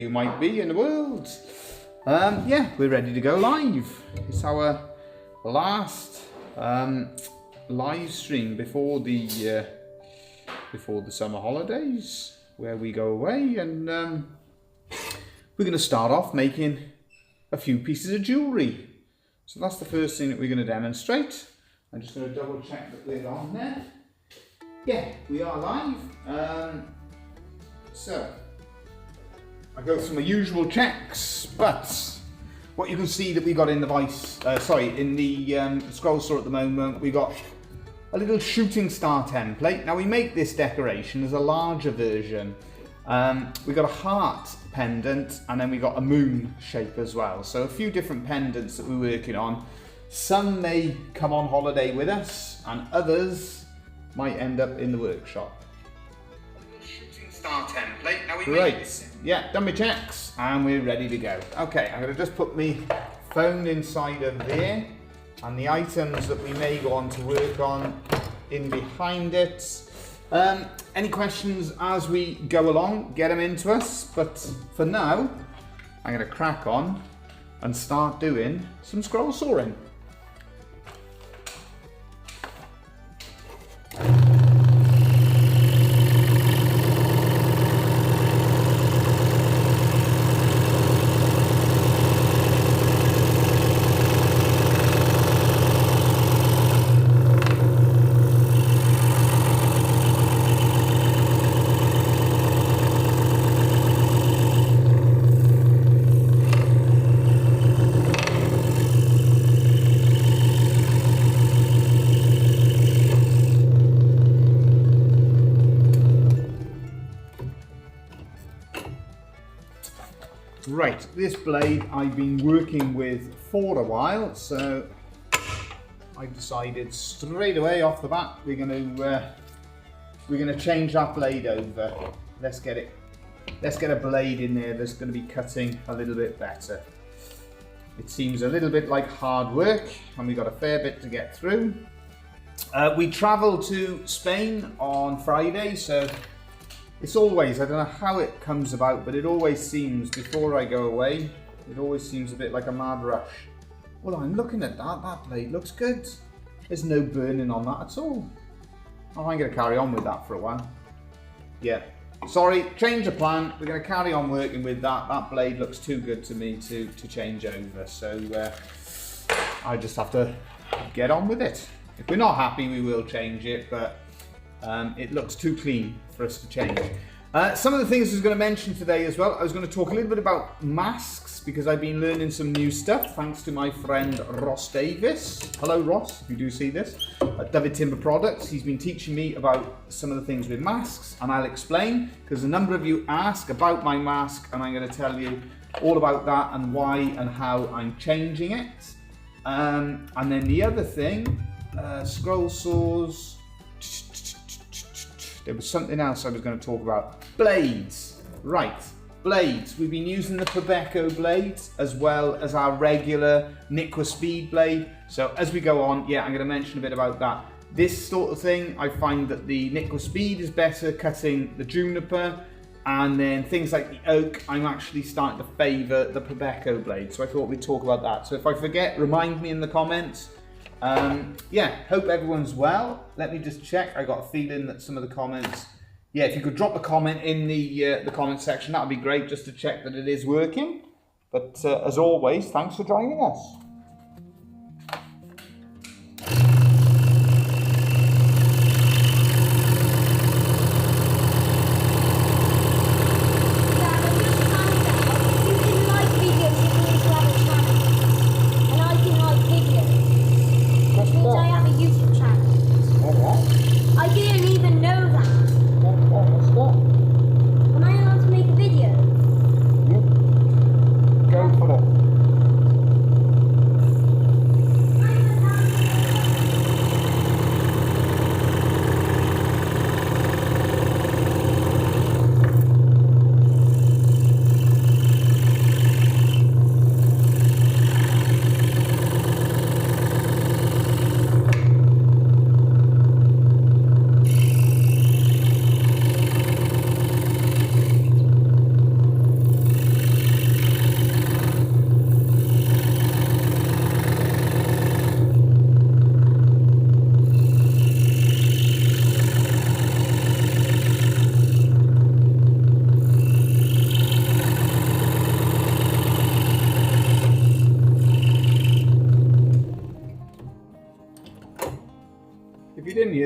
you might be in the world. Yeah, we're ready to go live. It's our last live stream before the summer holidays, where we go away, and we're going to start off making a few pieces of jewellery. So that's the first thing that we're going to demonstrate. I'm just going to double check that we're on there. Yeah, we are live. So I go through my usual checks, but what you can see that we got in the in the scroll saw at the moment, we got a little shooting star template. Now we make this decoration as a larger version. We got a heart pendant, and then we got a moon shape as well. So a few different pendants that we're working on. Some may come on holiday with us, and others might end up in the workshop. Star template. Now we right. Yeah, done my checks and we're ready to go. Okay, I'm going to just put my phone inside of there, and the items that we may go on to work on in behind it. Any questions as we go along, get them into us. But for now, I'm going to crack on and start doing some scroll sawing. Right, this blade I've been working with for a while, so I decided straight away off the bat we're going to change that blade over. Let's get a blade in there that's going to be cutting a little bit better. It seems a little bit like hard work, and we've got a fair bit to get through. We travel to Spain on Friday, so it's always, I don't know how it comes about, but it always seems, before I go away, it always seems a bit like a mad rush. Well, I'm looking at that blade looks good. There's no burning on that at all. Oh, I'm going to carry on with that for a while. Yeah, sorry, change of plan. We're going to carry on working with that. That blade looks too good to me to change over, so I just have to get on with it. If we're not happy, we will change it, but it looks too clean for us to change. Some of the things I was going to mention today as well, I was going to talk a little bit about masks, because I've been learning some new stuff thanks to my friend Ross Davis. Hello Ross, if you do see this, at David Timber Products. He's been teaching me about some of the things with masks, and I'll explain, because a number of you ask about my mask, and I'm going to tell you all about that and why and how I'm changing it. And then the other thing, scroll saws. There was something else I was going to talk about. Blades. Right, blades. We've been using the Probeco blades as well as our regular Niqua Speed blade. So as we go on, yeah, I'm going to mention a bit about that. This sort of thing, I find that the Niqua Speed is better cutting the juniper, and then things like the oak, I'm actually starting to favour the Probeco blade. So I thought we'd talk about that. So if I forget, remind me in the comments. Yeah, hope everyone's well. Let me just check. I got a feeling that some of the comments, yeah, if you could drop a comment in the comment section, that would be great, just to check that it is working. But as always, thanks for joining us.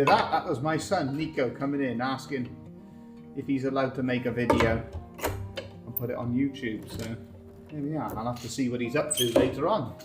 hear that? That was my son, Nico, coming in asking if he's allowed to make a video and put it on YouTube. So there we are. I'll have to see what he's up to later on.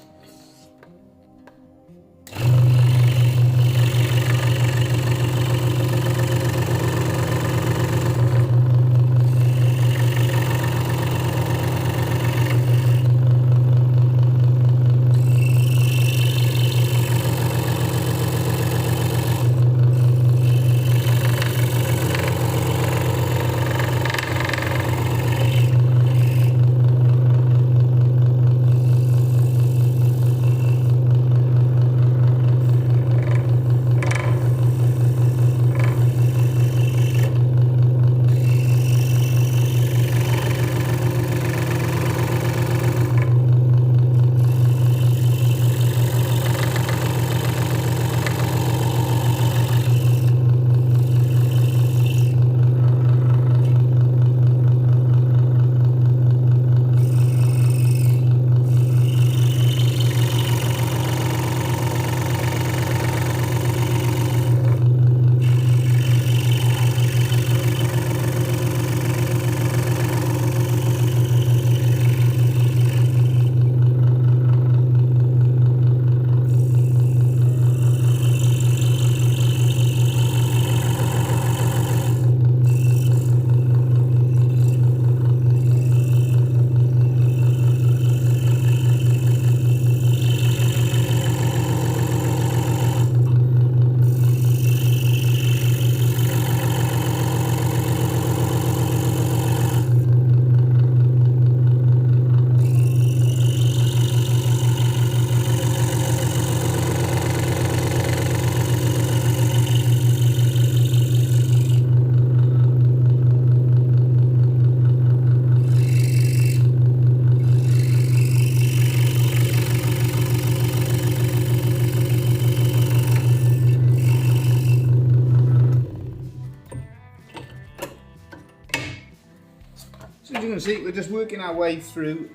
So as you can see, we're just working our way through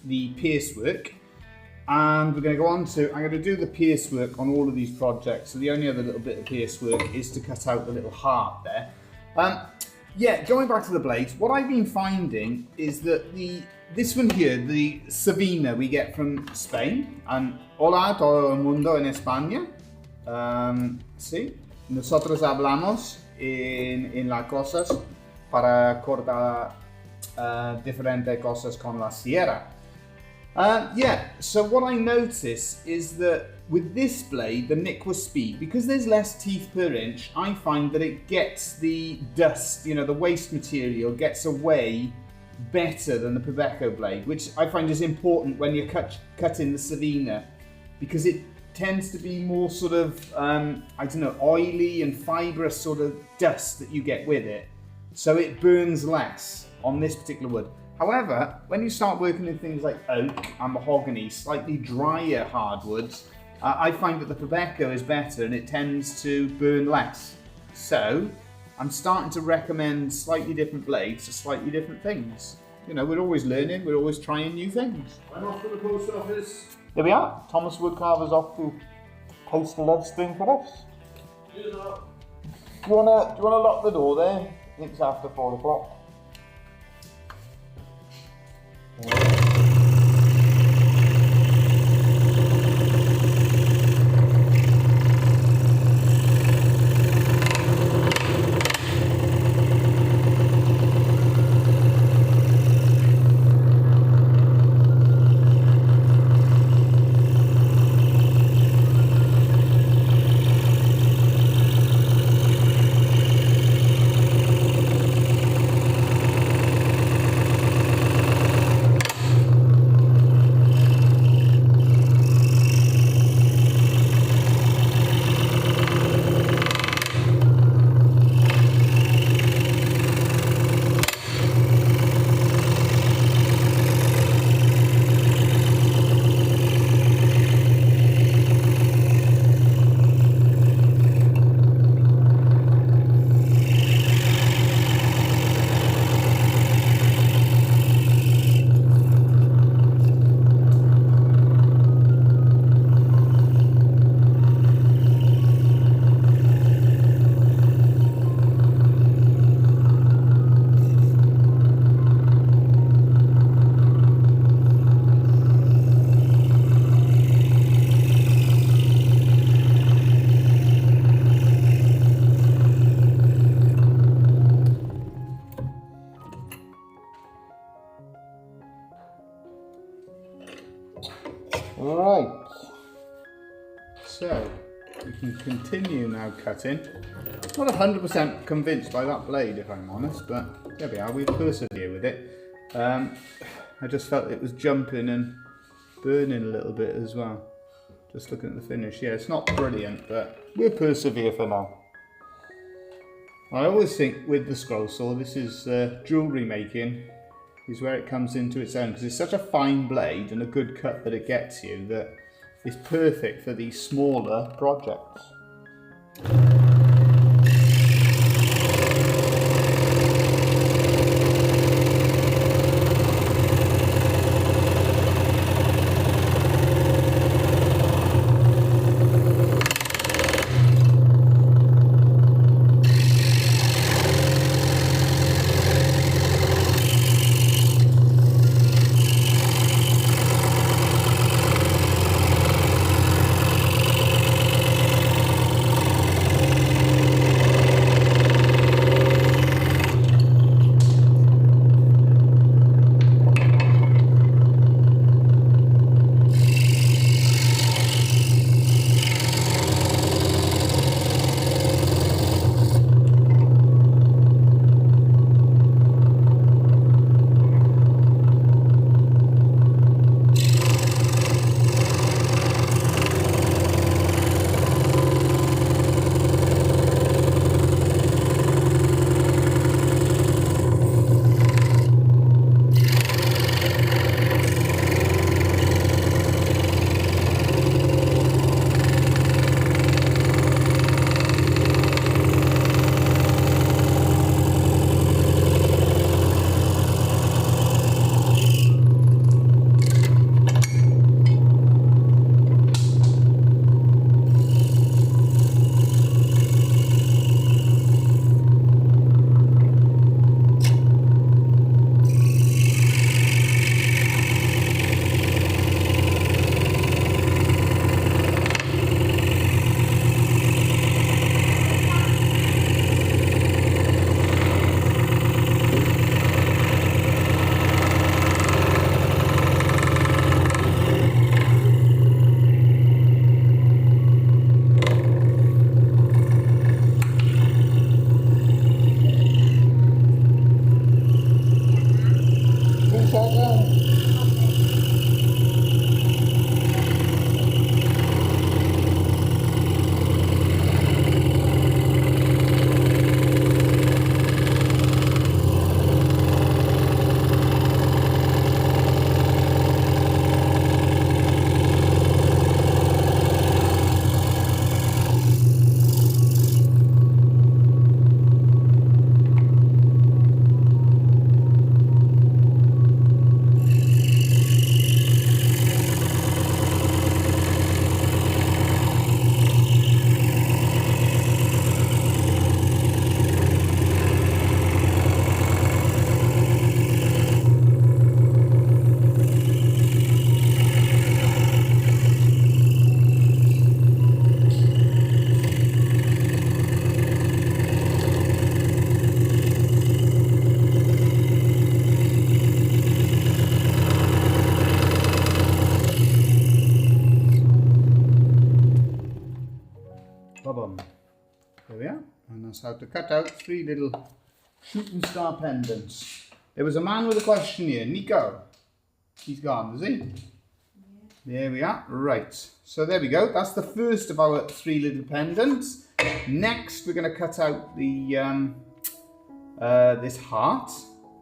the pierce work, and we're going to go on to, I'm going to do the pierce work on all of these projects. So the only other little bit of pierce work is to cut out the little heart there. Yeah, going back to the blades, what I've been finding is that this one here, the Savina we get from Spain, and hola todo el mundo en España. Sí, nosotros hablamos en las cosas para cortar diferentes cosas con la sierra. Yeah, so what I notice is that with this blade, the Nikwa Speed, because there's less teeth per inch, I find that it gets the dust, you know, the waste material gets away better than the Pebeco blade, which I find is important when you're cutting the Savina, because it tends to be more sort of, I don't know, oily and fibrous sort of dust that you get with it. So it burns less on this particular wood. However, when you start working in things like oak and mahogany, slightly drier hardwoods, I find that the Pebeco is better and it tends to burn less. So I'm starting to recommend slightly different blades for slightly different things. You know, we're always learning, we're always trying new things. I'm off to the post office. There we are. Thomas Woodcarver's off to post the Lovespoon for us. Do you wanna lock the door there? I think it's after 4 o'clock. Right, so we can continue now cutting. Not 100% convinced by that blade, if I'm honest, but there we are, we persevere with it. I just felt it was jumping and burning a little bit as well. Just looking at the finish, yeah, it's not brilliant, but we'll persevere for now. I always think with the scroll saw, this is jewellery making, is where it comes into its own, because it's such a fine blade and a good cut that it gets you that it's perfect for these smaller projects. Boom. There we are. And that's how to cut out 3 little shooting star pendants. There was a man with a question here. Nico. He's gone, is he? Yeah. There we are. Right. So there we go. That's the first of our 3 little pendants. Next, we're going to cut out the this heart.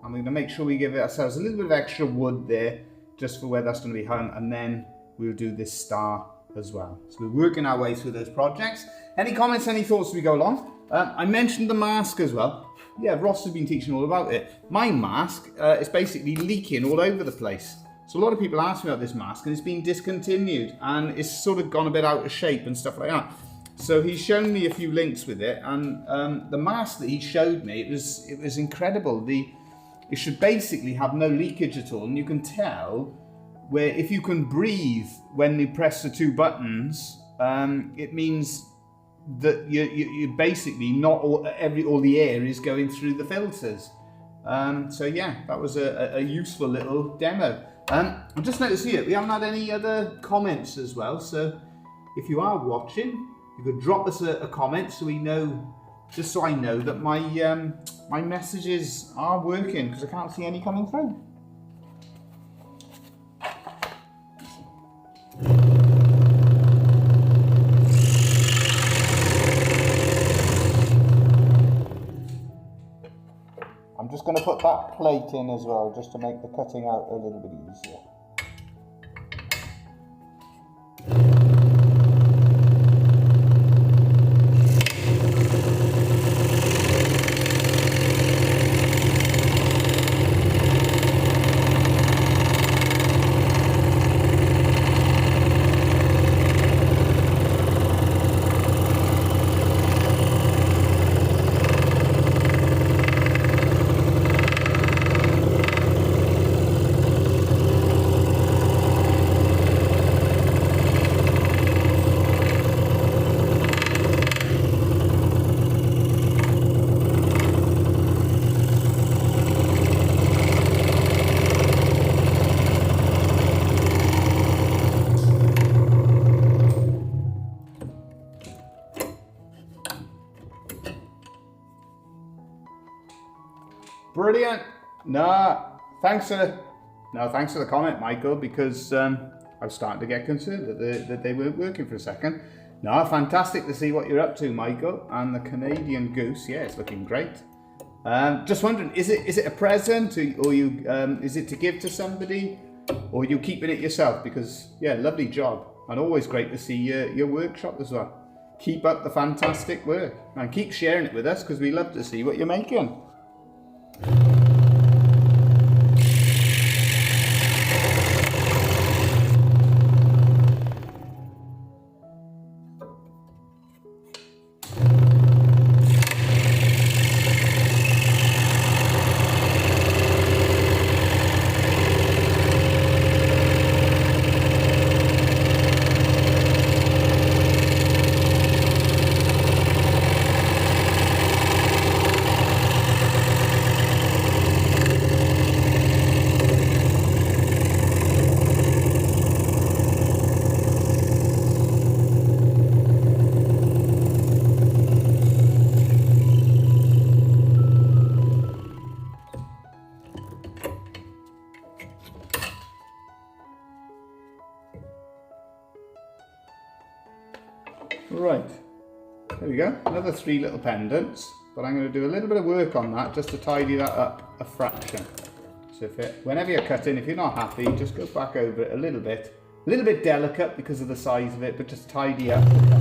And we're going to make sure we give ourselves a little bit of extra wood there, just for where that's going to be hung. And then we'll do this star as well. So we're working our way through those projects. Any comments, any thoughts as we go along? I mentioned the mask as well. Yeah, Ross has been teaching all about it. My mask is basically leaking all over the place. So a lot of people ask me about this mask, and it's been discontinued and it's sort of gone a bit out of shape and stuff like that. So he's shown me a few links with it, and the mask that he showed me, it was incredible. It should basically have no leakage at all, and you can tell where if you can breathe when you press the 2 buttons, it means that you basically not all the air is going through the filters. So yeah, that was a useful little demo. I just noticed here, we haven't had any other comments as well, so if you are watching, you could drop us a comment so we know, just so I know that my my messages are working, because I can't see any coming through. I'm just going to put that plate in as well, just to make the cutting out a little bit easier. Brilliant. Thanks for the comment, Michael, because I was starting to get concerned that they weren't working for a second. No, fantastic to see what you're up to, Michael. And the Canadian goose, yeah, it's looking great. Just wondering, is it a present, or you is it to give to somebody, or are you keeping it yourself? Because yeah, lovely job, and always great to see your workshop as well. Keep up the fantastic work, and keep sharing it with us, because we love to see what you're making. Right, there we go, another 3 little pendants, but I'm going to do a little bit of work on that just to tidy that up a fraction. So whenever you're cutting, if you're not happy, just go back over it a little bit delicate because of the size of it, but just tidy up the cut.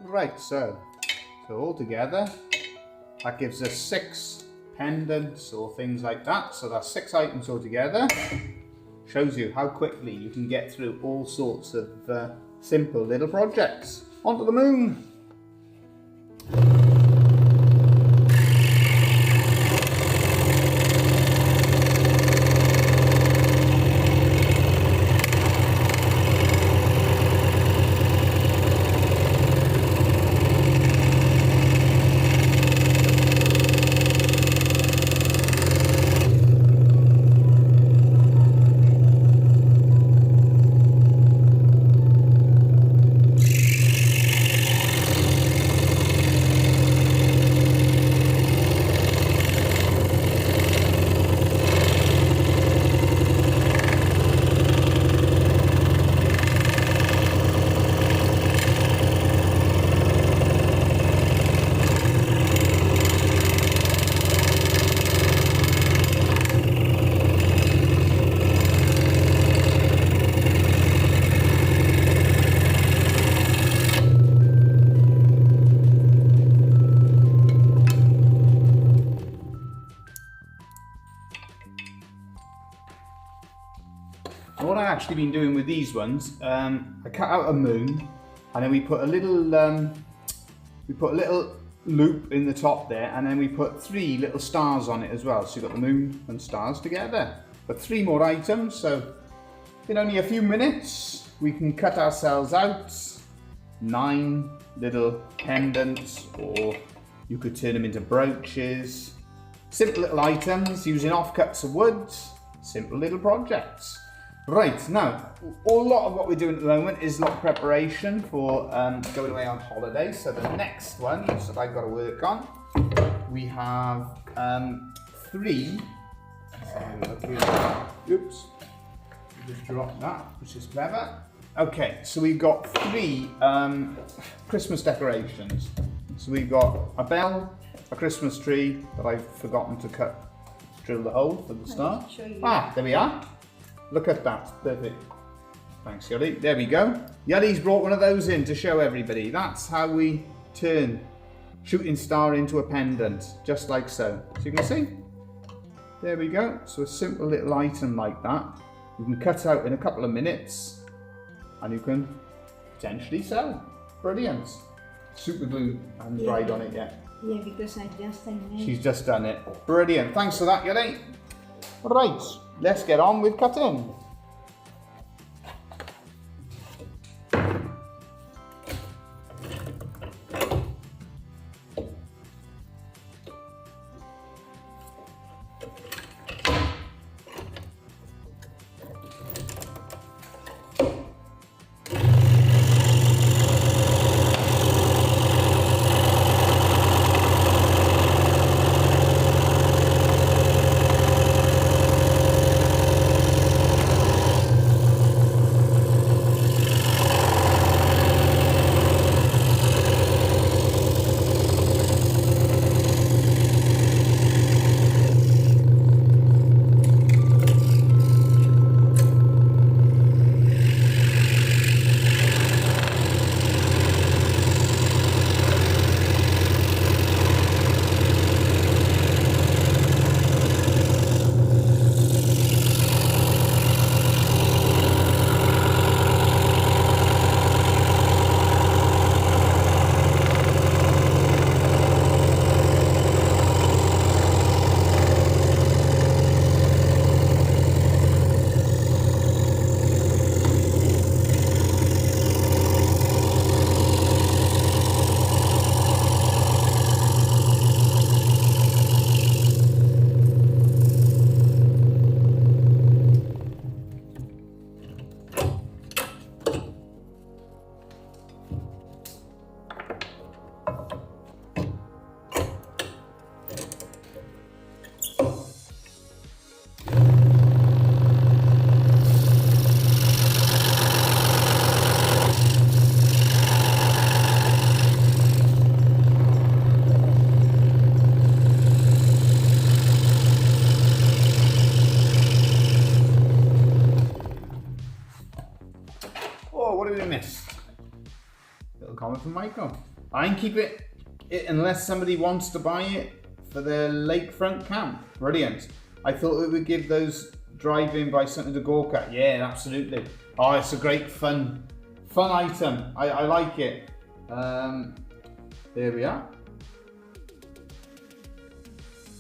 Right, so all together, that gives us 6 pendants or things like that. So that's 6 items altogether. Shows you how quickly you can get through all sorts of simple little projects. Onto the moon. actually been doing with these ones, I cut out a moon, and then we put a little loop in the top there, and then we put 3 little stars on it as well. So you've got the moon and stars together. But 3 more items, so in only a few minutes we can cut ourselves out 9 little pendants, or you could turn them into brooches. Simple little items using offcuts of wood, simple little projects. Right, now, a lot of what we're doing at the moment is a lot of preparation for going away on holiday. So the next one that I've got to work on, we have 3. Oops, just dropped that, which is clever. Okay, so we've got 3 Christmas decorations. So we've got a bell, a Christmas tree that I've forgotten to drill the hole for the start. Ah, there we are. Look at that, perfect. Thanks, Yuri. There we go. Yuri's brought one of those in to show everybody. That's how we turn shooting star into a pendant, just like so. So you can see, there we go. So a simple little item like that, you can cut out in a couple of minutes, and you can potentially sell. Brilliant. Super glue, I haven't dried on it yet. Yeah, because She's just done it. Brilliant. Thanks for that, Yuri. Right, let's get on with cutting. Comment from Michael. I can keep it unless somebody wants to buy it for their lakefront camp. Brilliant. I thought it would give those drive-in by something to gawk at. Yeah, absolutely. Oh, it's a great fun item. I like it. There we are.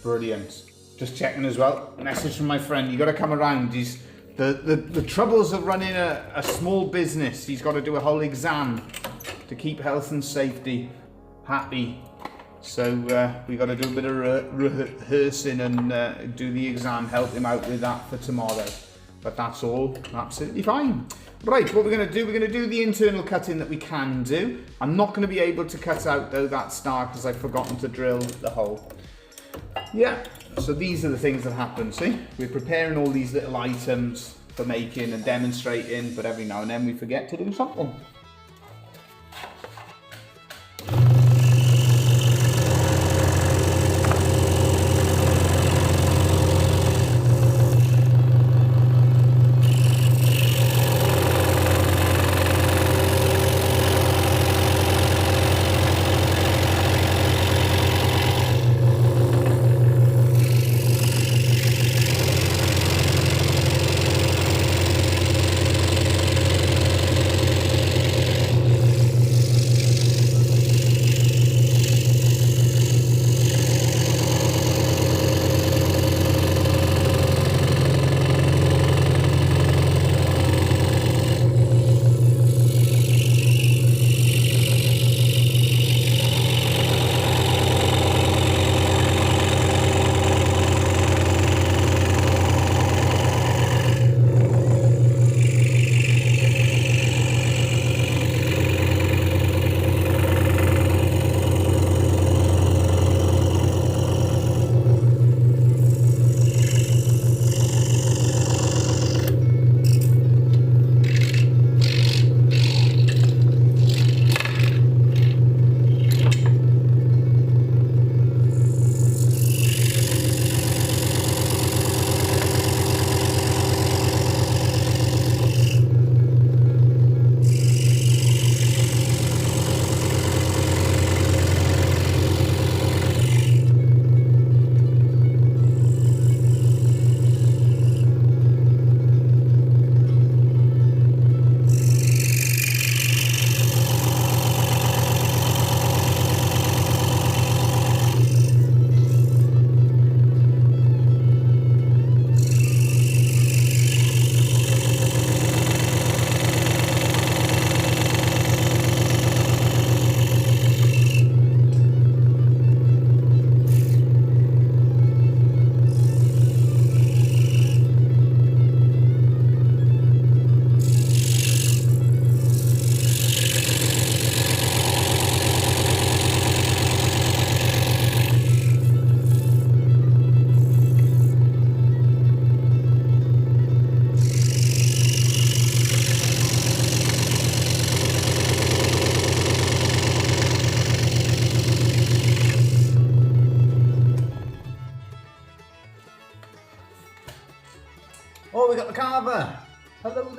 Brilliant. Just checking as well. A message from my friend. You got to come around. He's the troubles of running a small business. He's got to do a whole exam to keep health and safety happy. So we got to do a bit of rehearsing and do the exam, help him out with that for tomorrow. But that's all absolutely fine. Right, what we're going to do the internal cutting that we can do. I'm not going to be able to cut out though that star because I've forgotten to drill the hole. Yeah, so these are the things that happen, see? We're preparing all these little items for making and demonstrating, but every now and then we forget to do something.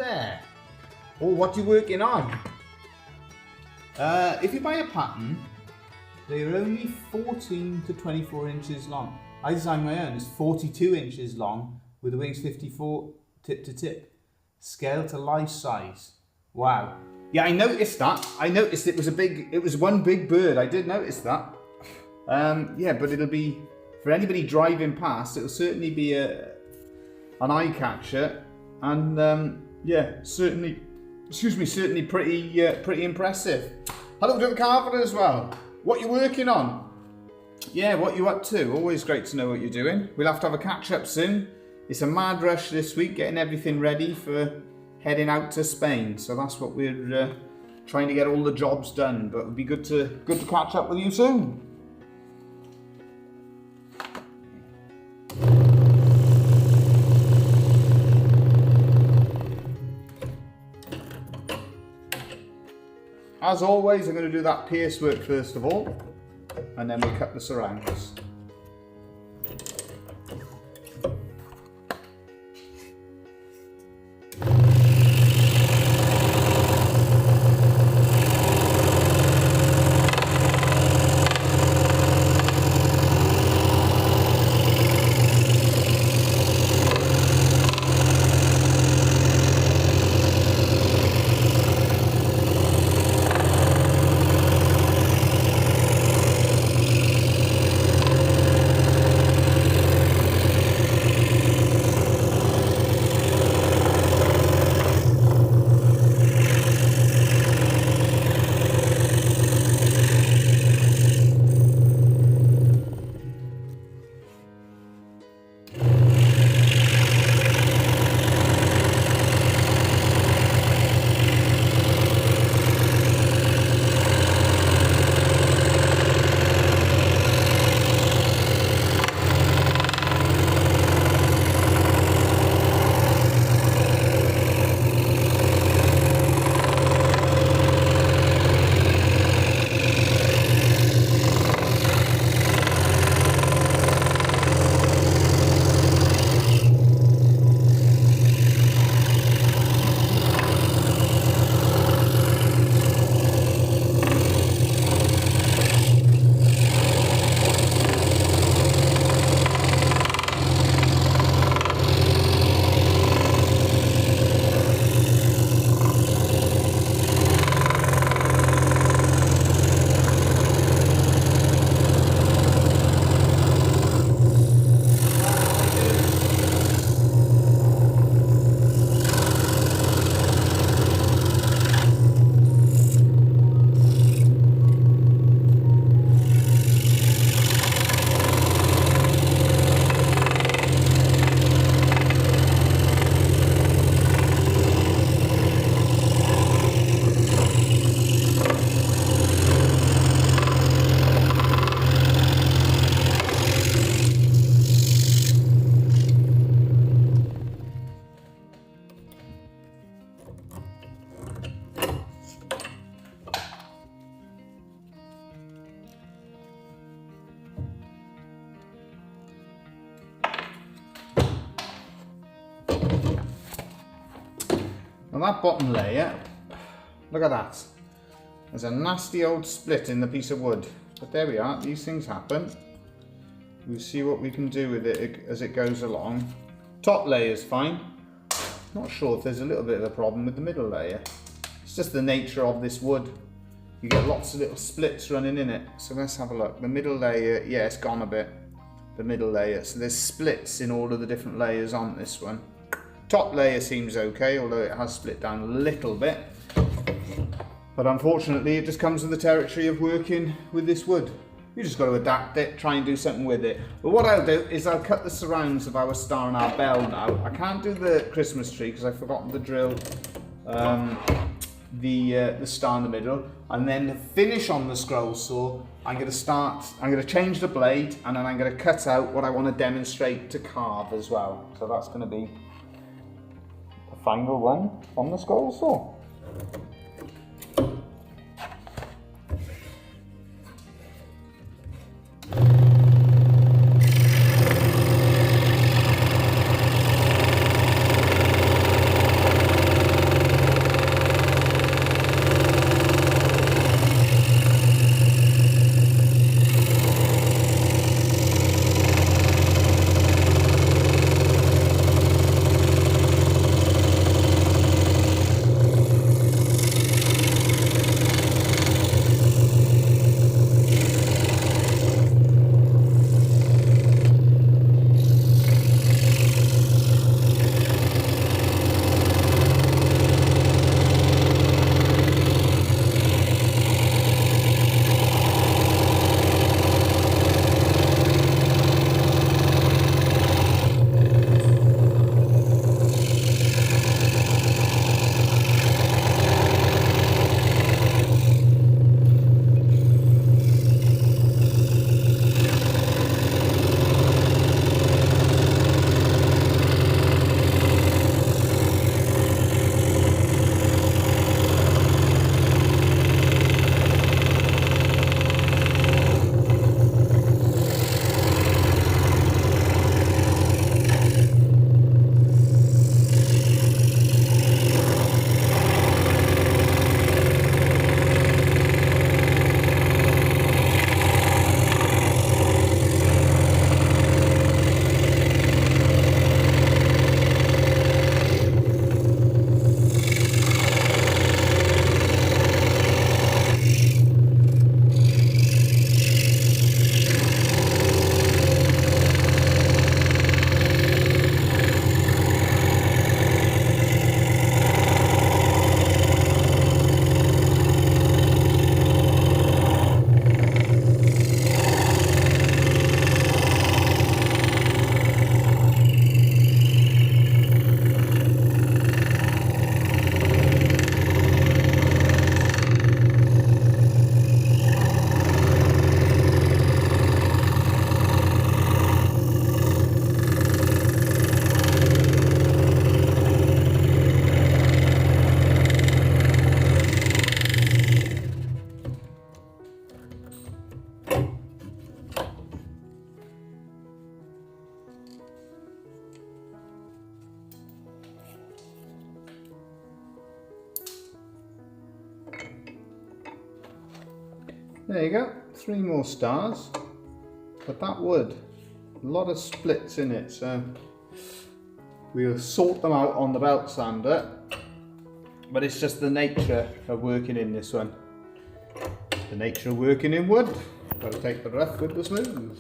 there. Or what you're working on. If you buy a pattern, they're only 14 to 24 inches long. I designed my own, it's 42 inches long with the wings 54 tip to tip. Scale to life size. Wow. Yeah, I noticed that. I noticed it was one big bird. I did notice that. Yeah, but it'll be, for anybody driving past, it'll certainly be an eye catcher. And yeah, certainly pretty impressive. Hello to the carver as well. What you working on? Yeah, what you up to? Always great to know what you're doing. We'll have to have a catch up soon. It's a mad rush this week, getting everything ready for heading out to Spain. So that's what we're trying to get all the jobs done. But it'll be good to catch up with you soon. As always, I'm going to do that pierce work first of all, and then we'll cut the surrounds. Now that bottom layer, look at that. There's a nasty old split in the piece of wood. But there we are, these things happen. We'll see what we can do with it as it goes along. Top layer's fine. Not sure if there's a little bit of a problem with the middle layer. It's just the nature of this wood. You get lots of little splits running in it. So let's have a look. The middle layer, yeah, it's gone a bit. The middle layer. So there's splits in all of the different layers on this one. Top layer seems okay, although it has split down a little bit. But unfortunately, it just comes with the territory of working with this wood. You just got to adapt it, try and do something with it. But what I'll do is I'll cut the surrounds of our star and our bell now. I can't do the Christmas tree because I've forgotten to drill the star in the middle. And then to finish on the scroll saw, I'm going to change the blade, and then I'm going to cut out what I want to demonstrate to carve as well. So that's going to be the final one on the scroll saw. There you go, 3 more stars. But that wood, a lot of splits in it, so we'll sort them out on the belt sander. But it's just the nature of working in this one. The nature of working in wood. Got to take the rough with the smooth.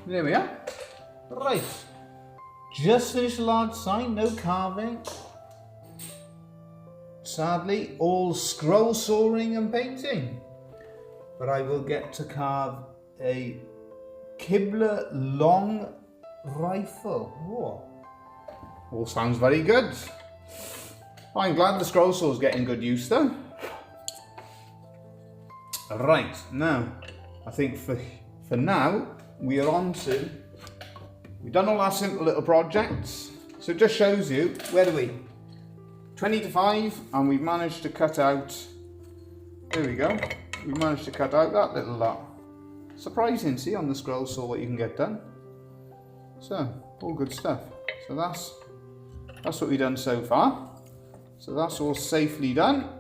There we are. Right. Just finished a large sign, no carving. Sadly, all scroll sawing and painting. But I will get to carve a Kibler long rifle. Whoa. All sounds very good. I'm glad the scroll saw is getting good use though. Right, now, I think for now, we are on to, we've done all our simple little projects. So it just shows you, where are we? 20 to 5, and we've managed to cut out, there we go. We managed to cut out that little lot. Surprising, see on the scroll saw what you can get done. So, all good stuff. So that's what we've done so far. So that's all safely done.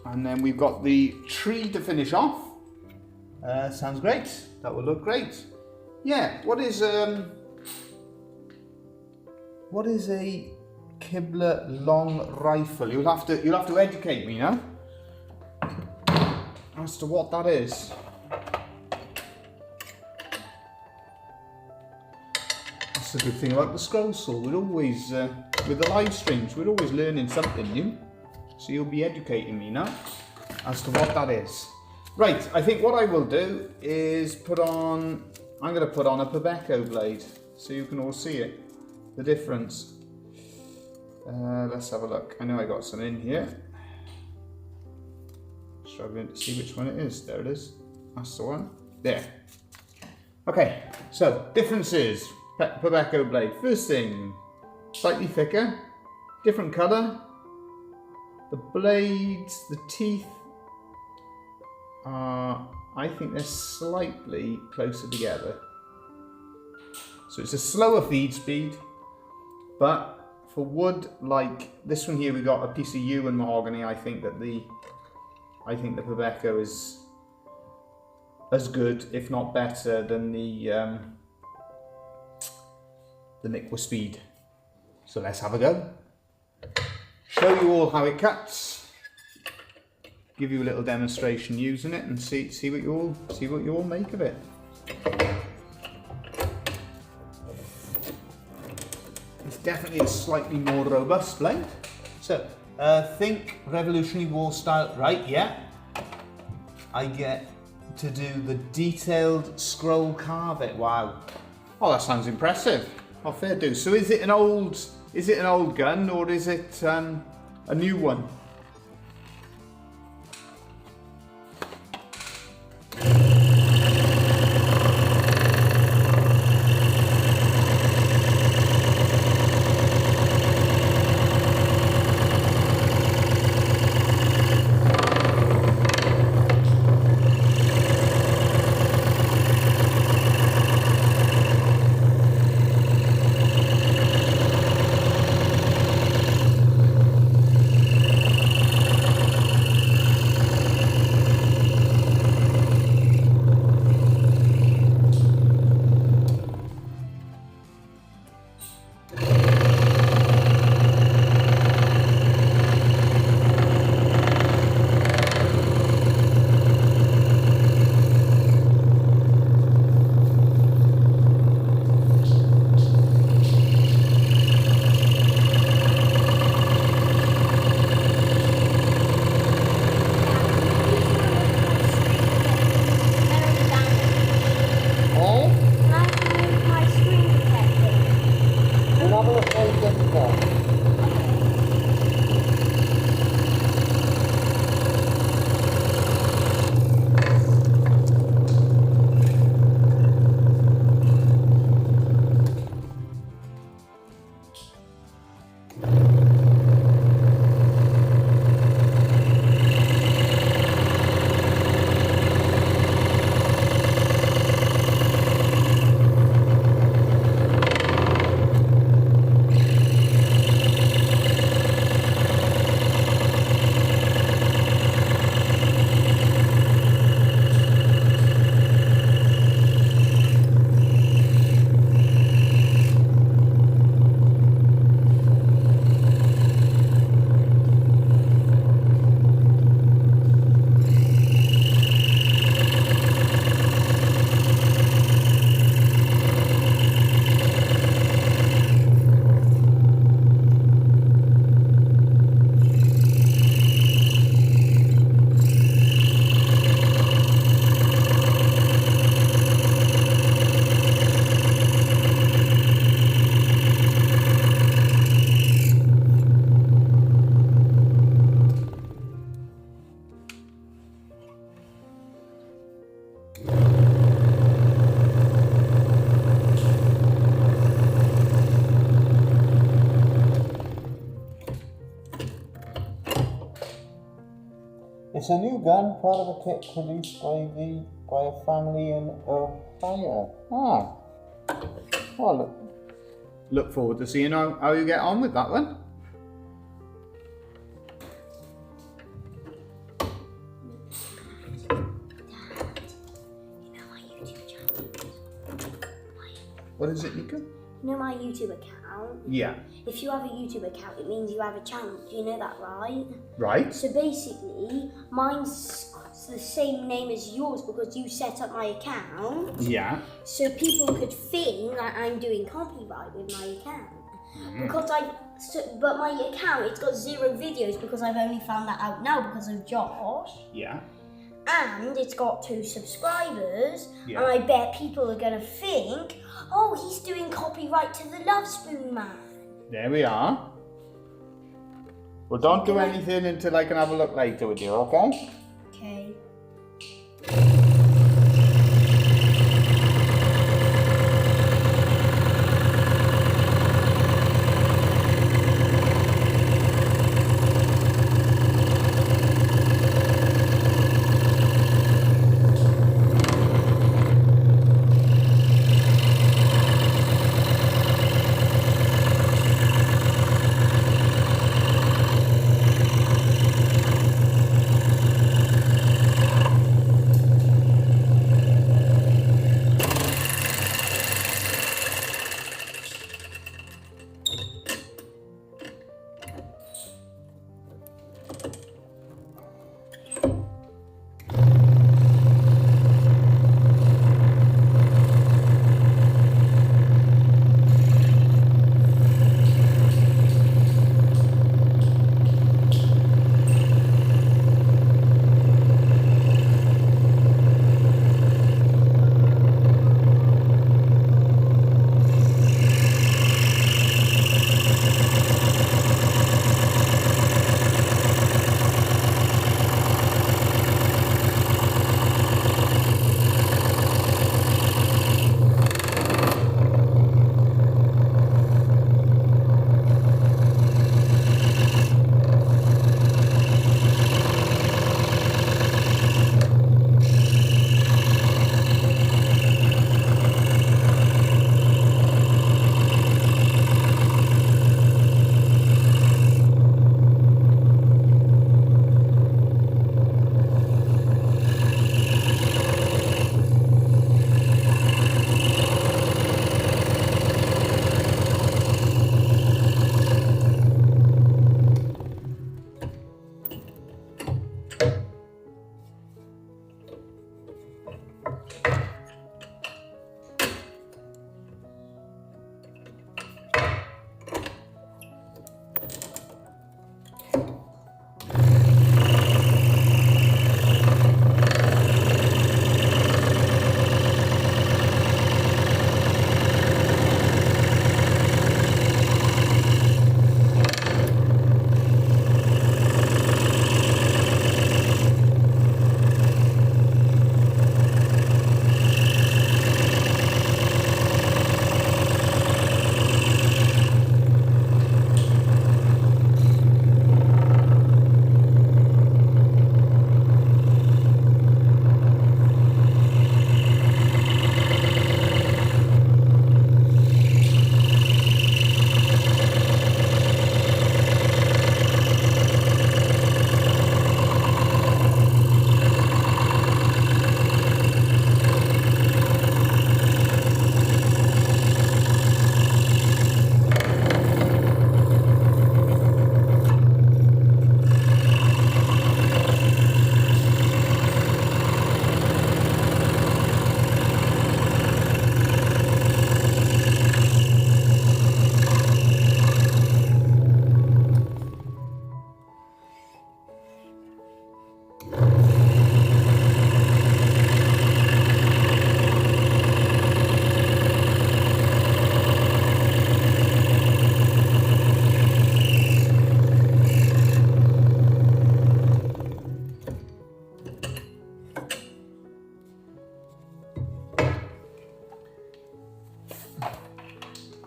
And then we've got the tree to finish off. Sounds great. That will look great. Yeah, what is a Kibler long rifle? You'll have to educate me now as to what that is. That's the good thing about the scroll saw. We're always with the live streams, we're always learning something new. So you'll be educating me now as to what that is. Right, I think what I will do is I'm going to put on a Pebeco blade so you can all see it, the difference. Let's have a look. I know I got some in here. Struggling to see which one it is. There it is. That's the one. There. Okay, so differences. Pebeco blade. First thing, slightly thicker, different colour. The blades, the teeth, I think they're slightly closer together. So it's a slower feed speed, but for wood like this one here, we got a piece of yew and mahogany. I think the Pebeco is as good, if not better, than the Nickwa Speed. So let's have a go. Show you all how it cuts. Give you a little demonstration using it and see what you all make of it. It's definitely a slightly more robust blade. So Think Revolutionary War style. Right, yeah. I get to do the detailed scroll carving. Wow. Oh, that sounds impressive. Oh, fair do. So is it an old gun or is it a new one? It's a new gun, part of a kit produced by a family in Ohio. Ah. Well, look forward to seeing how you get on with that one. What is it, Nico? You know my YouTube account? Yeah. If you have a YouTube account, it means you have a channel. Do you know that, right? Right. So basically, mine's the same name as yours because you set up my account. Yeah. So people could think that I'm doing copyright with my account. Because but my account, it's got 0 videos because I've only found that out now because of Josh. Yeah. And it's got 2 subscribers, Yeah. and I bet people are going to think, oh, he's doing copyright to the Lovespoon man. There we are. Well, don't do anything until I can have a look later with you, okay? Okay.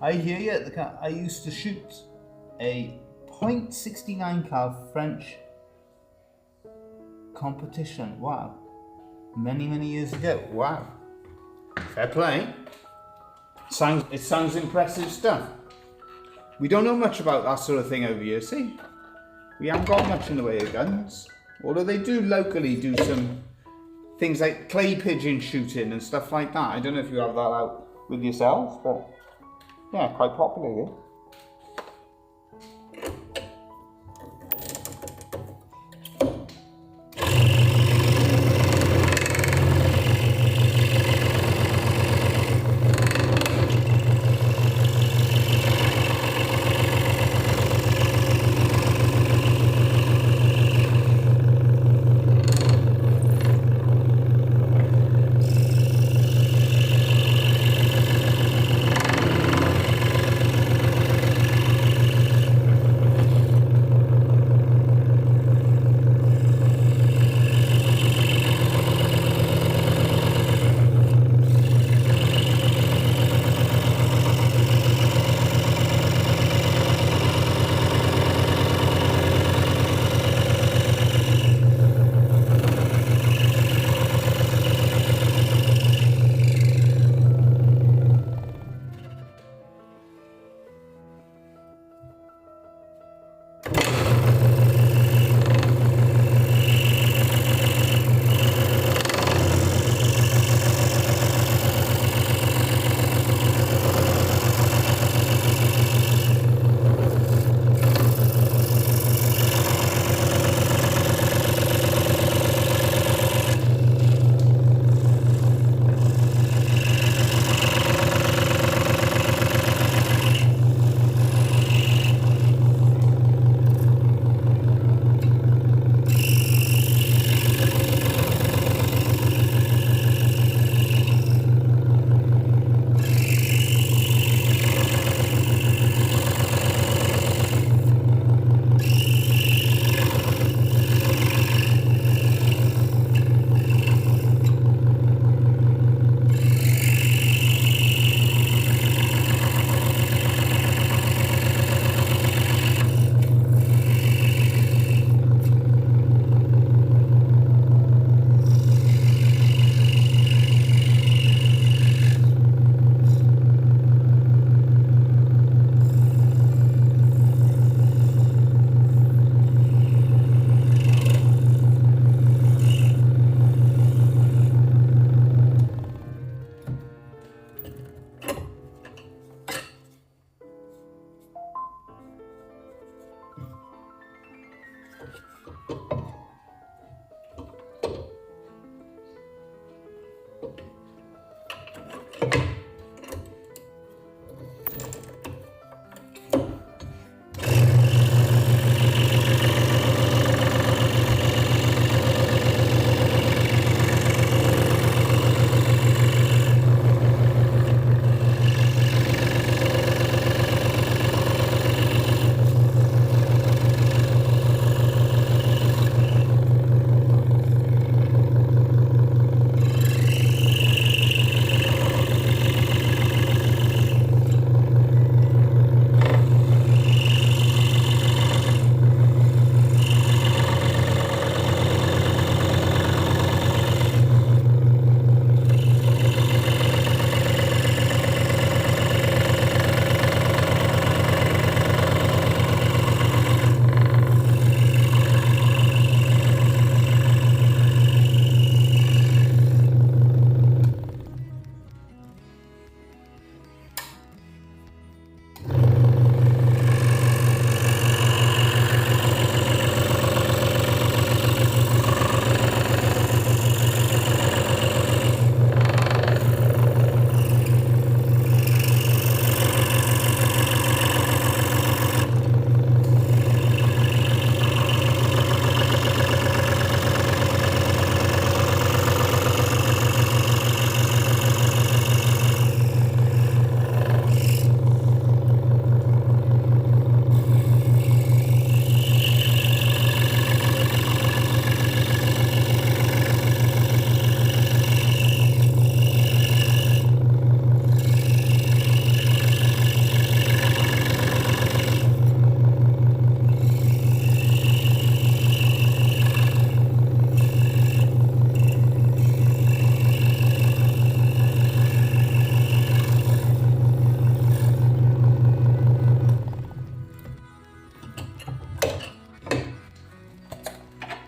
I hear you. I used to shoot a .69 cal French competition. Wow. Many years ago. Wow. Fair play. It sounds impressive stuff. We don't know much about that sort of thing over here, see? We haven't got much in the way of guns. Although they do locally do some things like clay pigeon shooting and stuff like that. I don't know if you have that out with yourselves, but yeah, quite popular here.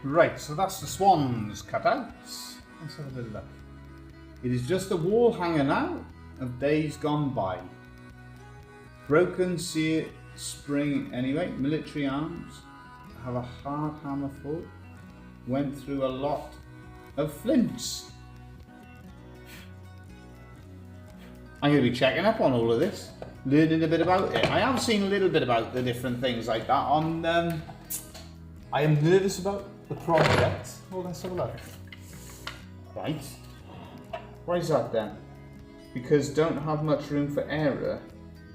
Right, so that's the swans cut out. Let's have a little look. It is just a wall hanging out of days gone by. Broken sear spring anyway, military arms, have a hard hammer full, went through a lot of flints. I'm going to be checking up on all of this, learning a bit about it. I have seen a little bit about the different things like that on, I am nervous about the project. Oh, let's have a look. Right. Why is that then? Because don't have much room for error.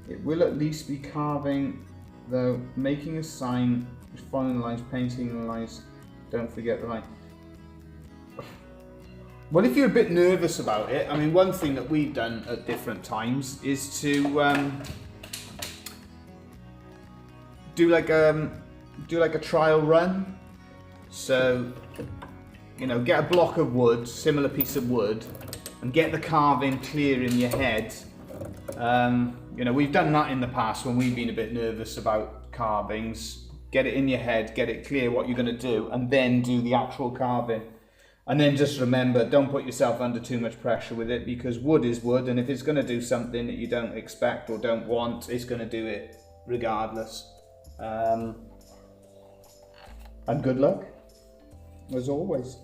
It will at least be carving, though, making a sign, finalised, painting lines, don't forget the line. Well, if you're a bit nervous about it, I mean, one thing that we've done at different times is to do like a trial run. So, you know, get a block of wood, similar piece of wood, and get the carving clear in your head. You know, we've done that in the past when we've been a bit nervous about carvings. Get it in your head, get it clear what you're going to do, and then do the actual carving. And then just remember, don't put yourself under too much pressure with it, because wood is wood, and if it's going to do something that you don't expect or don't want, it's going to do it regardless. And good luck, as always.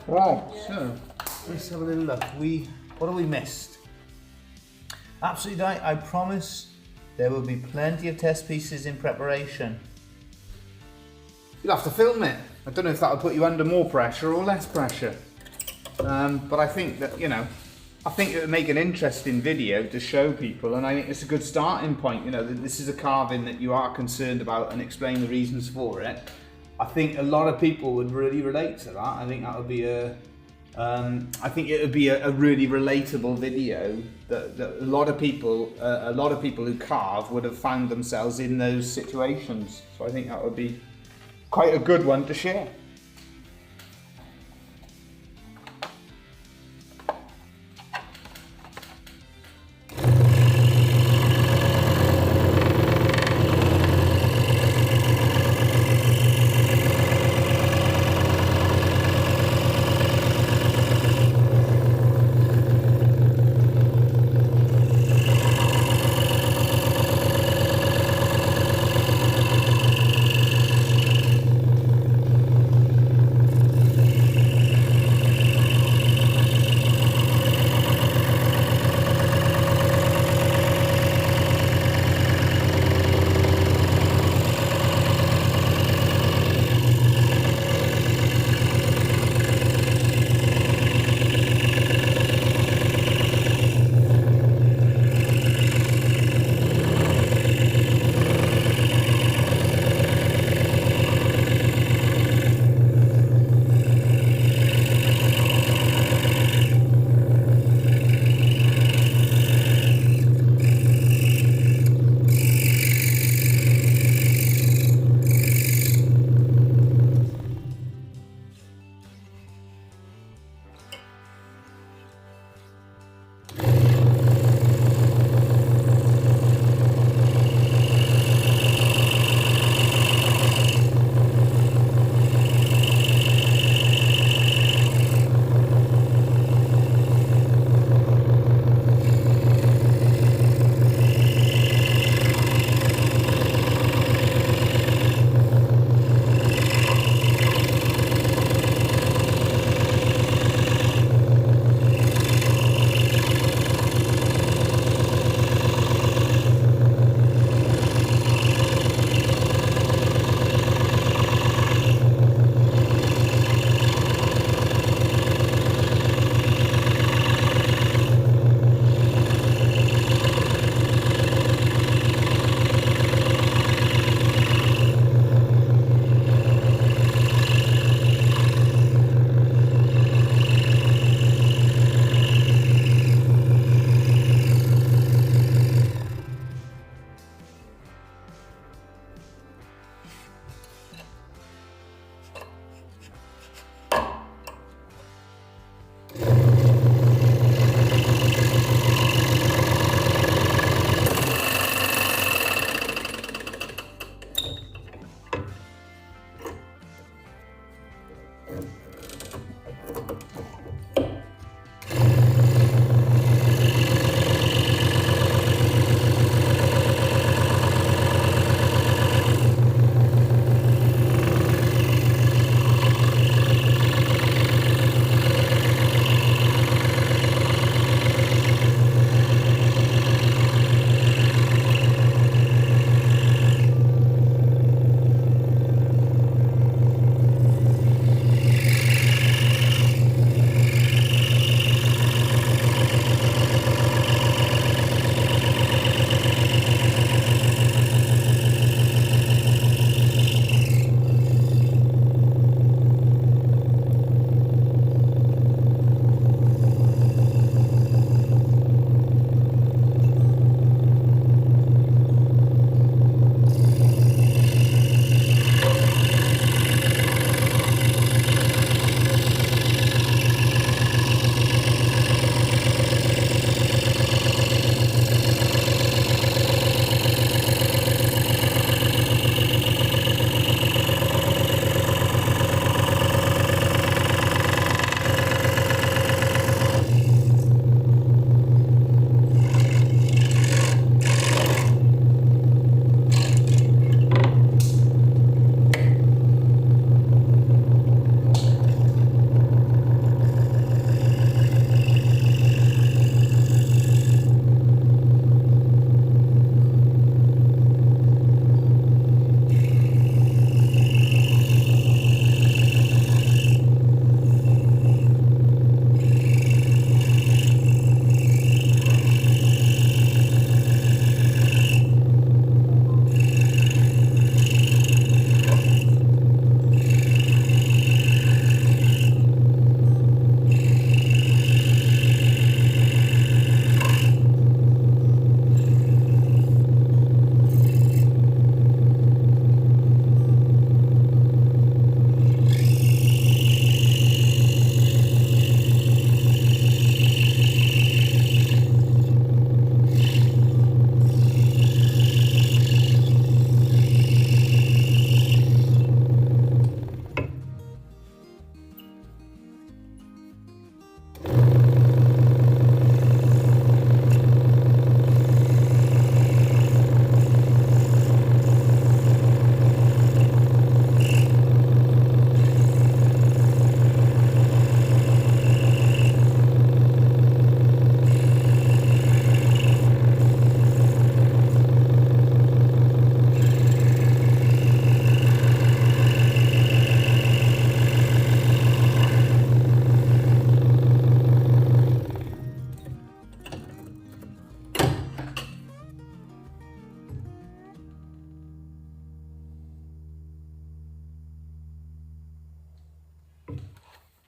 Right. So, let's have a little look. What have we missed? Absolutely right, I promise there will be plenty of test pieces in preparation. You'll have to film it. I don't know if that'll put you under more pressure or less pressure. But I think that, you know, I think it would make an interesting video to show people, and I think it's a good starting point. You know, this is a carving that you are concerned about, and explain the reasons for it. I think a lot of people would really relate to that. I think that would be I think it would be a really relatable video that a lot of people who carve would have found themselves in those situations. So I think that would be quite a good one to share.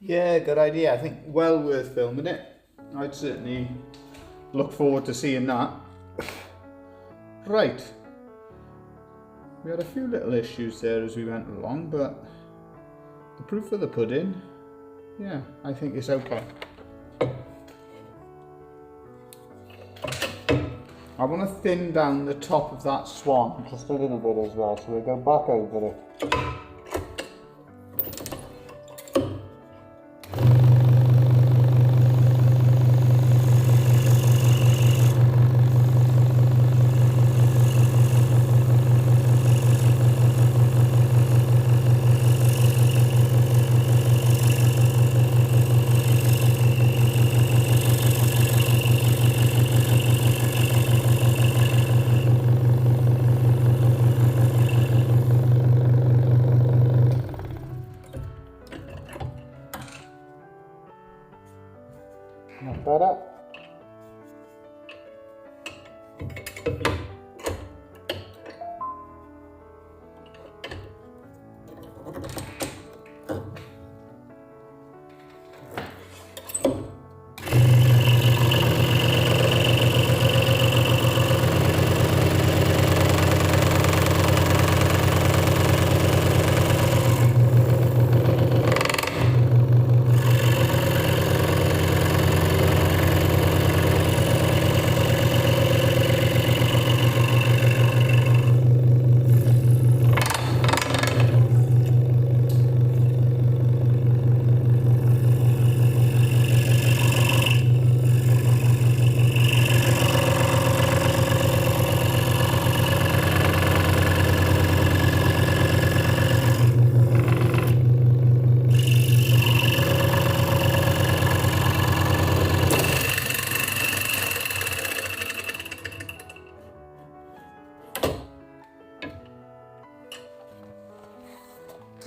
Yeah, good idea. I think well worth filming it. I'd certainly look forward to seeing that. Right. We had a few little issues there as we went along, but the proof of the pudding, yeah, I think it's okay. I want to thin down the top of that swan. Just a little bit as well, so we'll go back over it. Not better.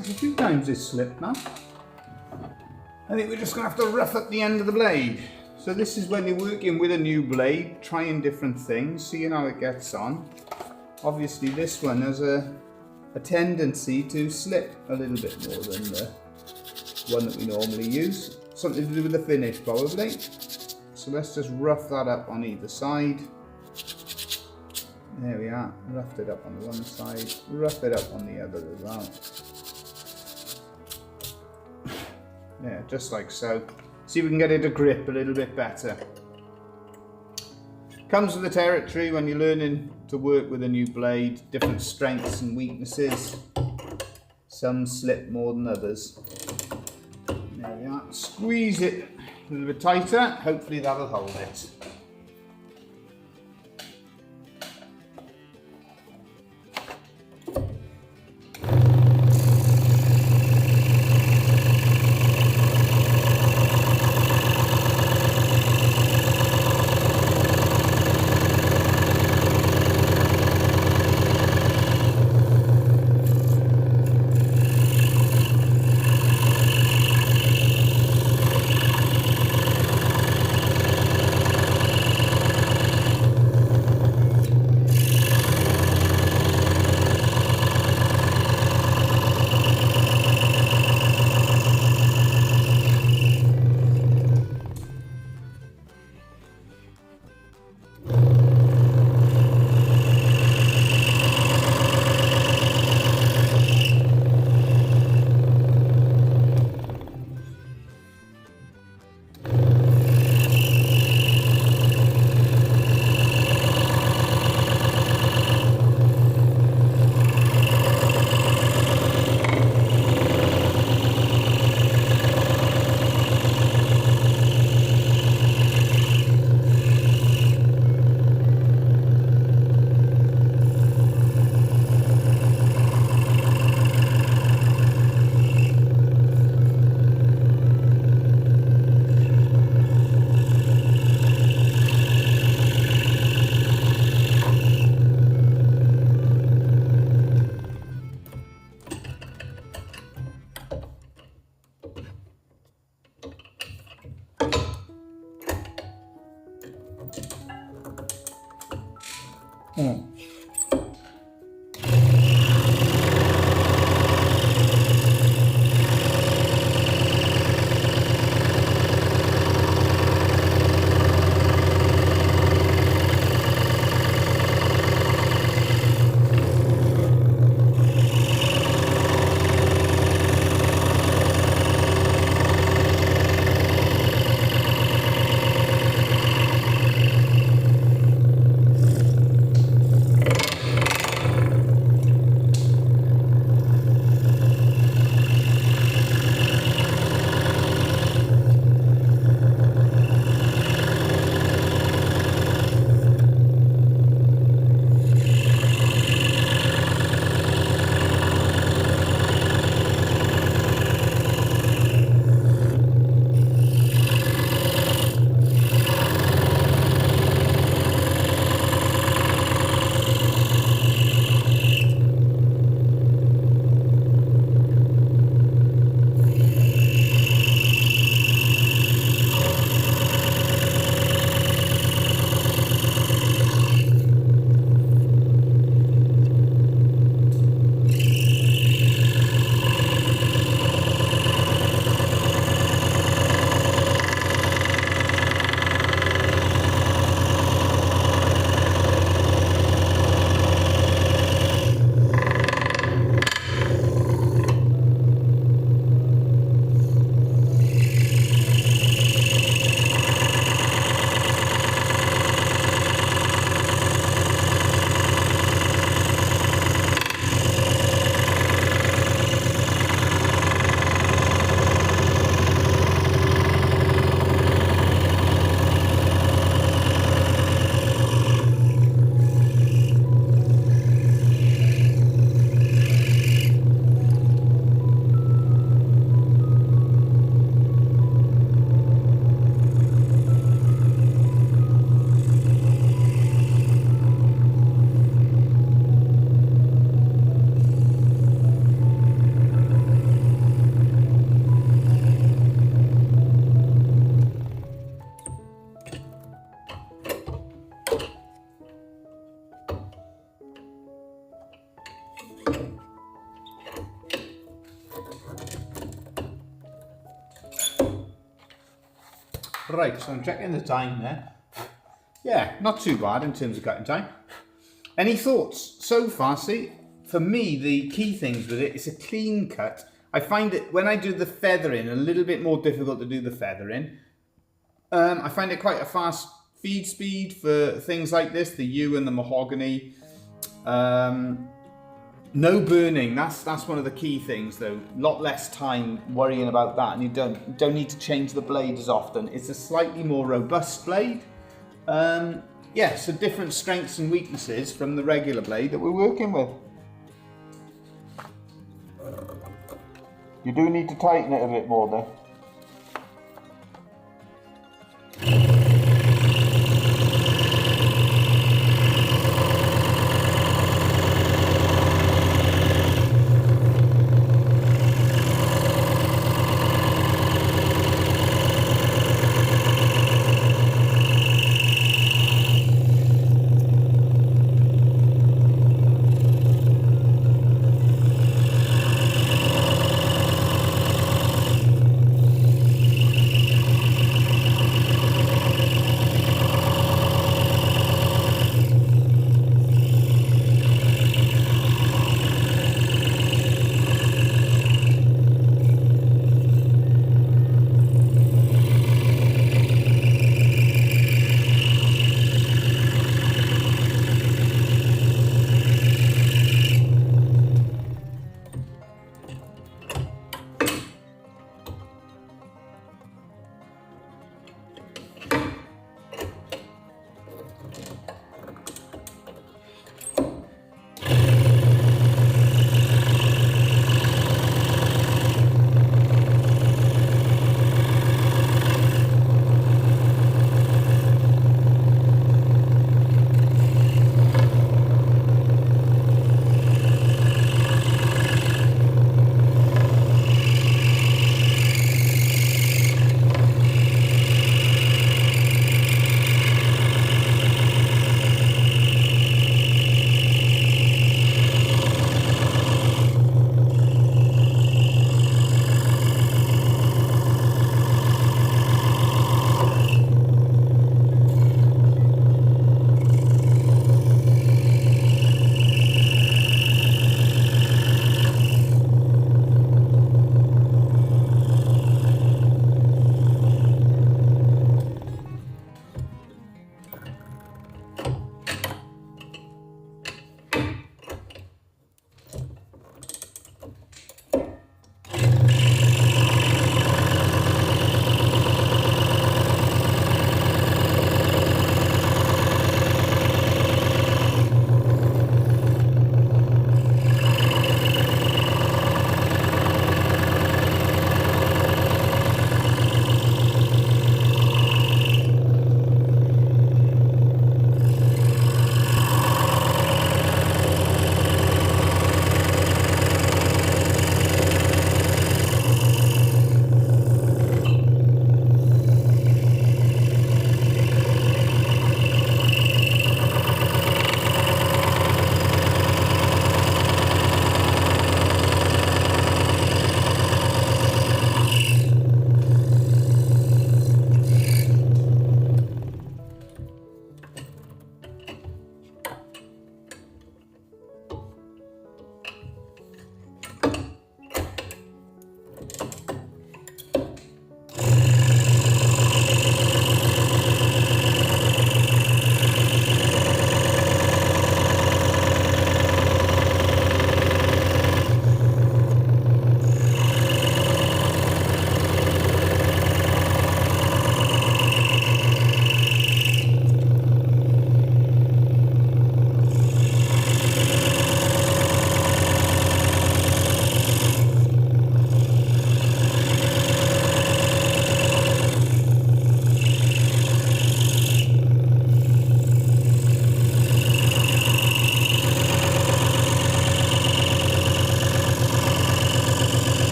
A few times it's slipped now. I think we're just going to have to rough up the end of the blade. So this is when you're working with a new blade, trying different things, seeing how it gets on. Obviously this one has a tendency to slip a little bit more than the one that we normally use. Something to do with the finish probably. So let's just rough that up on either side. There we are, roughed it up on the one side, rough it up on the other as well. Yeah, just like so. See if we can get it to grip a little bit better. Comes with the territory when you're learning to work with a new blade, different strengths and weaknesses. Some slip more than others. There we are. Squeeze it a little bit tighter, hopefully that'll hold it. Right, so I'm checking the time there. Yeah, not too bad in terms of cutting time. Any thoughts so far? See, for me, the key things with it is a clean cut. I find it, when I do the feathering, a little bit more difficult to do the feathering. I find it quite a fast feed speed for things like this, the yew and the mahogany. No burning, that's one of the key things though. A lot less time worrying about that, and you don't need to change the blade as often. It's a slightly more robust blade. Yeah, so different strengths and weaknesses from the regular blade that we're working with. You do need to tighten it a bit more though.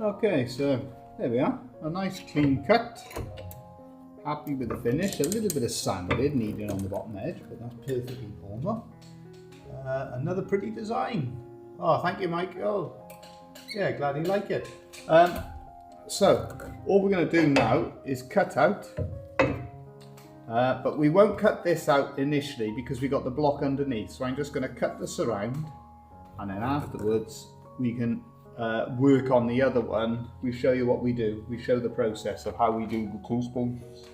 Okay, so there we are, a nice clean cut. Happy with the finish. A little bit of sanded needed on the bottom edge, but that's perfectly normal. Another pretty design. Oh, thank you, Michael. Yeah, glad you like it. So all we're going to do now is cut out, but we won't cut this out initially because we got the block underneath. So I'm just going to cut the surround, and then afterwards we can work on the other one. We show you what we do. We show the process of how we do the two spoons.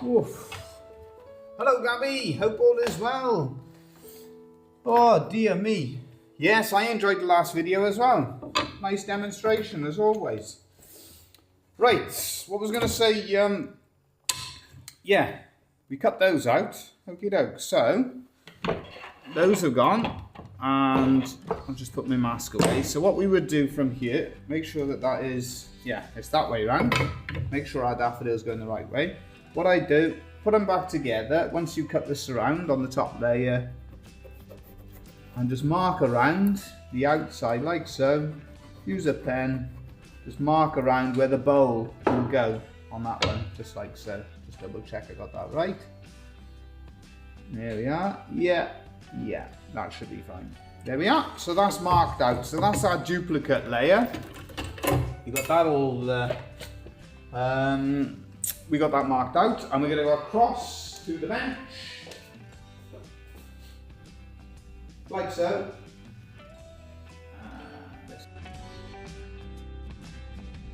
Oof. Hello Gabby, hope all is well. Oh dear me. Yes, I enjoyed the last video as well. Nice demonstration as always. Right, what was going to say, yeah, we cut those out. Okie doke. So, those are gone. And I'll just put my mask away. So what we would do from here, make sure that that is, yeah, it's that way around. Make sure our daffodils going the right way. What I do, put them back together. Once you cut the surround on the top layer, and just mark around the outside like so. Use a pen, just mark around where the bowl will go on that one, just like so. Just double check I got that right. There we are. Yeah, Yeah, that should be fine. There we are. So that's marked out. So that's our duplicate layer. You got that all. We got that marked out, and we're going to go across to the bench, like so.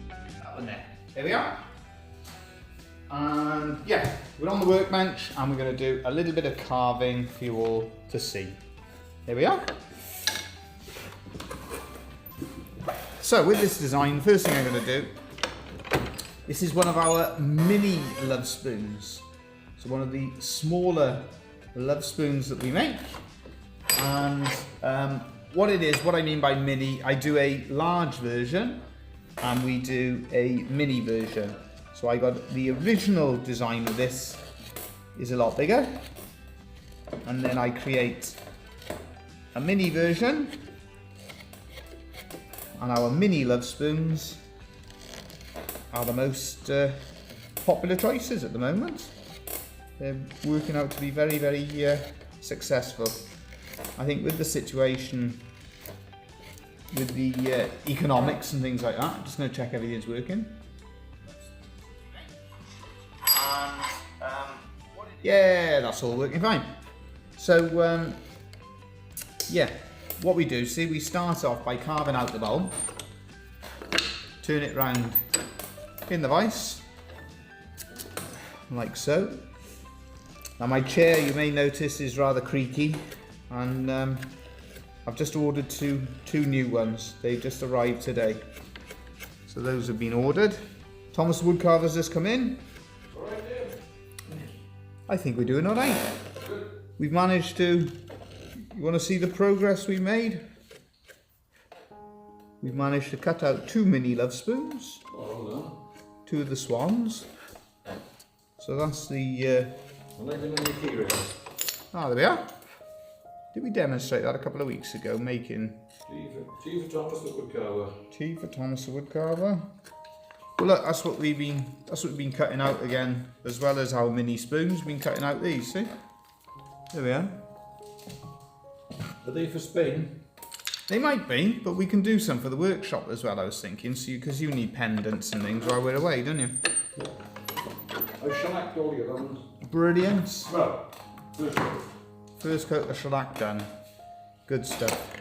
That one there. There we are. And yeah, we're on the workbench, and we're going to do a little bit of carving for you all to see. There we are. So with this design, the first thing I'm going to do, this is one of our mini Lovespoons. So one of the smaller Lovespoons that we make. And what it is, what I mean by mini, I do a large version and we do a mini version. So I got the original design of this is a lot bigger. And then I create a mini version. And our mini Lovespoons are the most popular choices at the moment. They're working out to be very, very successful. I think with the situation, with the economics and things like that, I'm just going to check everything's working. And yeah, that's all working fine. So yeah, what we do, see, we start off by carving out the bulb, turn it round in the vise, like so. Now my chair, you may notice, is rather creaky, and I've just ordered two new ones. They just arrived today, so those have been ordered. Thomas Woodcarver's just come in. All right, Dave. I think we're doing all right. We've managed to. You want to see the progress we made? We've managed to cut out 2 mini Lovespoons. Oh, 2 of the swans. So that's the. Ah, there we are. Did we demonstrate that a couple of weeks ago? Making Tea for Thomas the Woodcarver. tea for Thomas the Woodcarver. Well, look, that's what we've been cutting out again, as well as our mini spoons. We've been cutting out these. See? There we are. Are they for Spain? They might be, but we can do some for the workshop as well, I was thinking, so because you need pendants and things while we're away, don't you? I shellacked all the other ones. Brilliant. Well, first one. First coat of shellac done. Good stuff.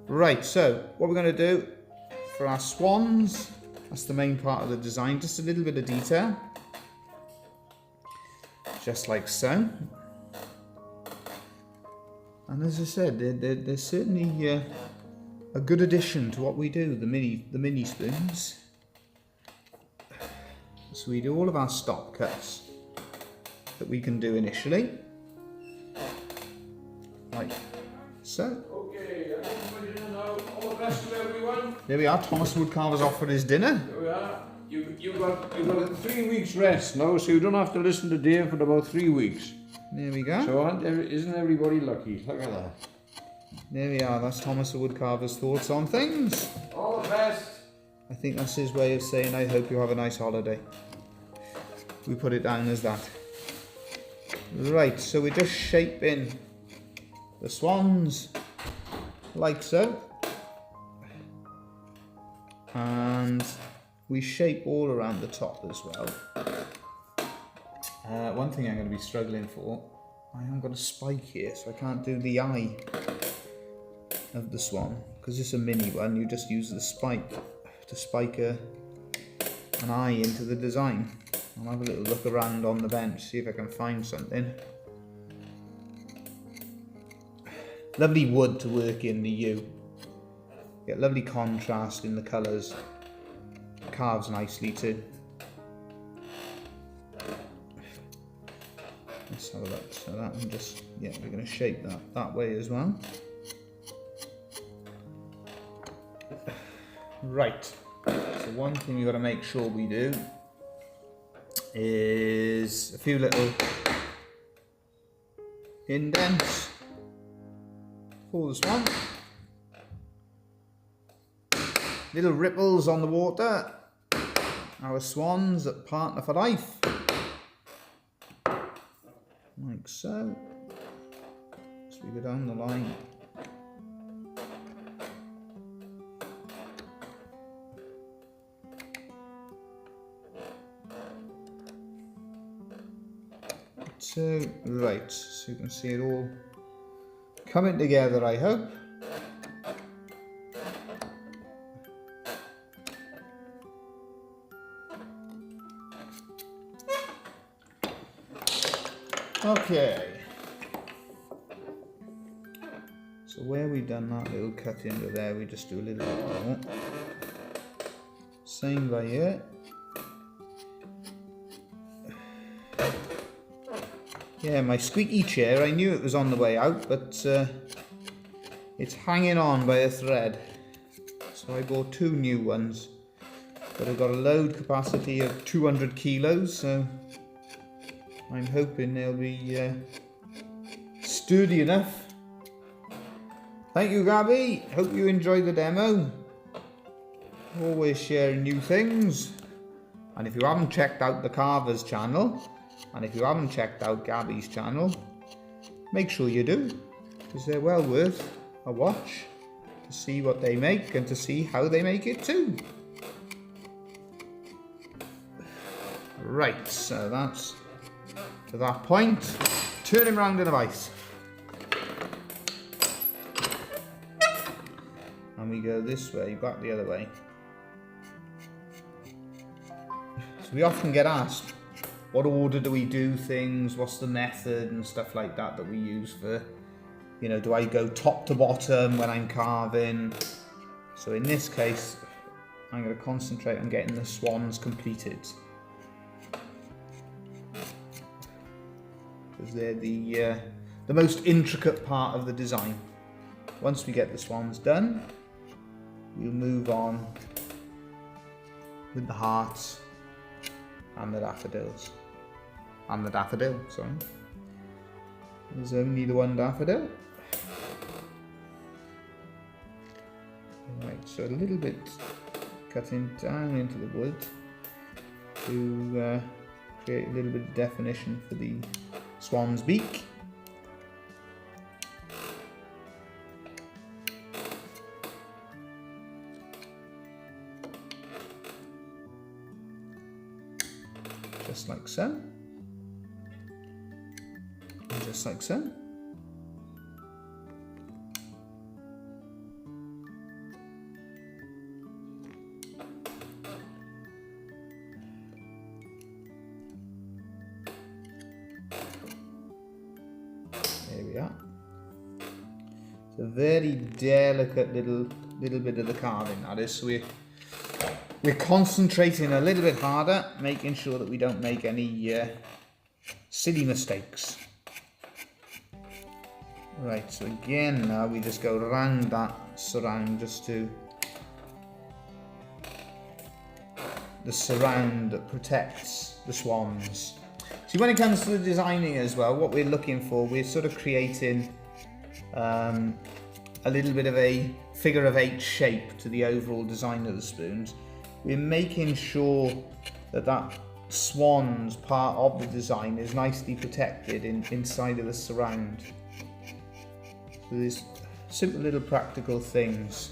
Right, so what we're going to do for our swans, that's the main part of the design, just a little bit of detail. Just like so. And as I said, they're certainly a good addition to what we do, the mini spoons. So we do all of our stop cuts that we can do initially, like so. Okay, I think we're doing now. All the best to everyone. There we are. Thomas Woodcarver's off for his dinner. There we are. You've got a 3 weeks rest now, so you don't have to listen to Dave for about 3 weeks. There we go. So isn't everybody lucky? Look at that. There we are. That's Thomas the Woodcarver's thoughts on things. All the best. I think that's his way of saying, I hope you have a nice holiday. We put it down as that. Right, so we're just shaping the swans like so. And we shape all around the top as well. One thing I'm going to be struggling for, I haven't got a spike here, so I can't do the eye of the swan. Because it's a mini one, you just use the spike to spike an eye into the design. I'll have a little look around on the bench, see if I can find something. Lovely wood to work in, the yew. Get lovely contrast in the colours. Carves nicely too. Let's have a look. So that one just, yeah, we're going to shape that way as well. Right. So one thing we've got to make sure we do is a few little indents for the swan. Little ripples on the water. Our swans that partner for life. Like so. as we go down the line. So, right, so you can see it all coming together, I hope. Okay. So where we've done that little cut into there, we just do a little bit more. Same by here. Yeah, my squeaky chair, I knew it was on the way out, but it's hanging on by a thread. So I bought 2 new ones. But I've got a load capacity of 200 kilos, so I'm hoping they'll be sturdy enough. Thank you, Gabby. Hope you enjoyed the demo. Always sharing new things. And if you haven't checked out the Carver's channel, and if you haven't checked out Gabby's channel, make sure you do, because they're well worth a watch to see what they make and to see how they make it too. Right, so that's to that point. Turn him round in a vice. And we go this way, back the other way. So we often get asked, what order do we do things, what's the method and stuff like that we use for, you know, do I go top to bottom when I'm carving? So in this case, I'm going to concentrate on getting the swans completed. Because they're the most intricate part of the design. Once we get the swans done, we'll move on with the hearts and the daffodils. And the daffodil, sorry. There's only the one daffodil. Right, so a little bit cutting down into the wood to create a little bit of definition for the swan's beak. Just like so. And just like so. There we are. It's a very delicate little bit of the carving, that is. So we're concentrating a little bit harder, making sure that we don't make any silly mistakes. Right, so again now we just go around that surround just to the surround that protects the swans. See, when it comes to the designing as well, what we're looking for, we're sort of creating a little bit of a figure of 8 shape to the overall design of the spoons. We're making sure that that swans part of the design is nicely protected inside of the surround. So there's simple little practical things.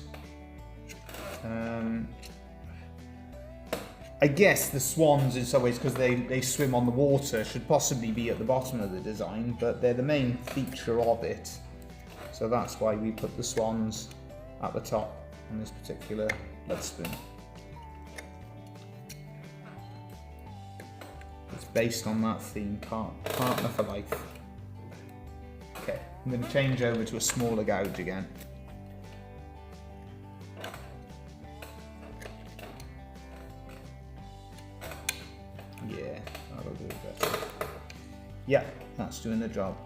I guess the swans in some ways, because they swim on the water, should possibly be at the bottom of the design, but they're the main feature of it. So that's why we put the swans at the top on this particular Lovespoon. It's based on that theme, partner for life. Okay, I'm going to change over to a smaller gouge again. Yeah, that'll do better. Yeah, that's doing the job.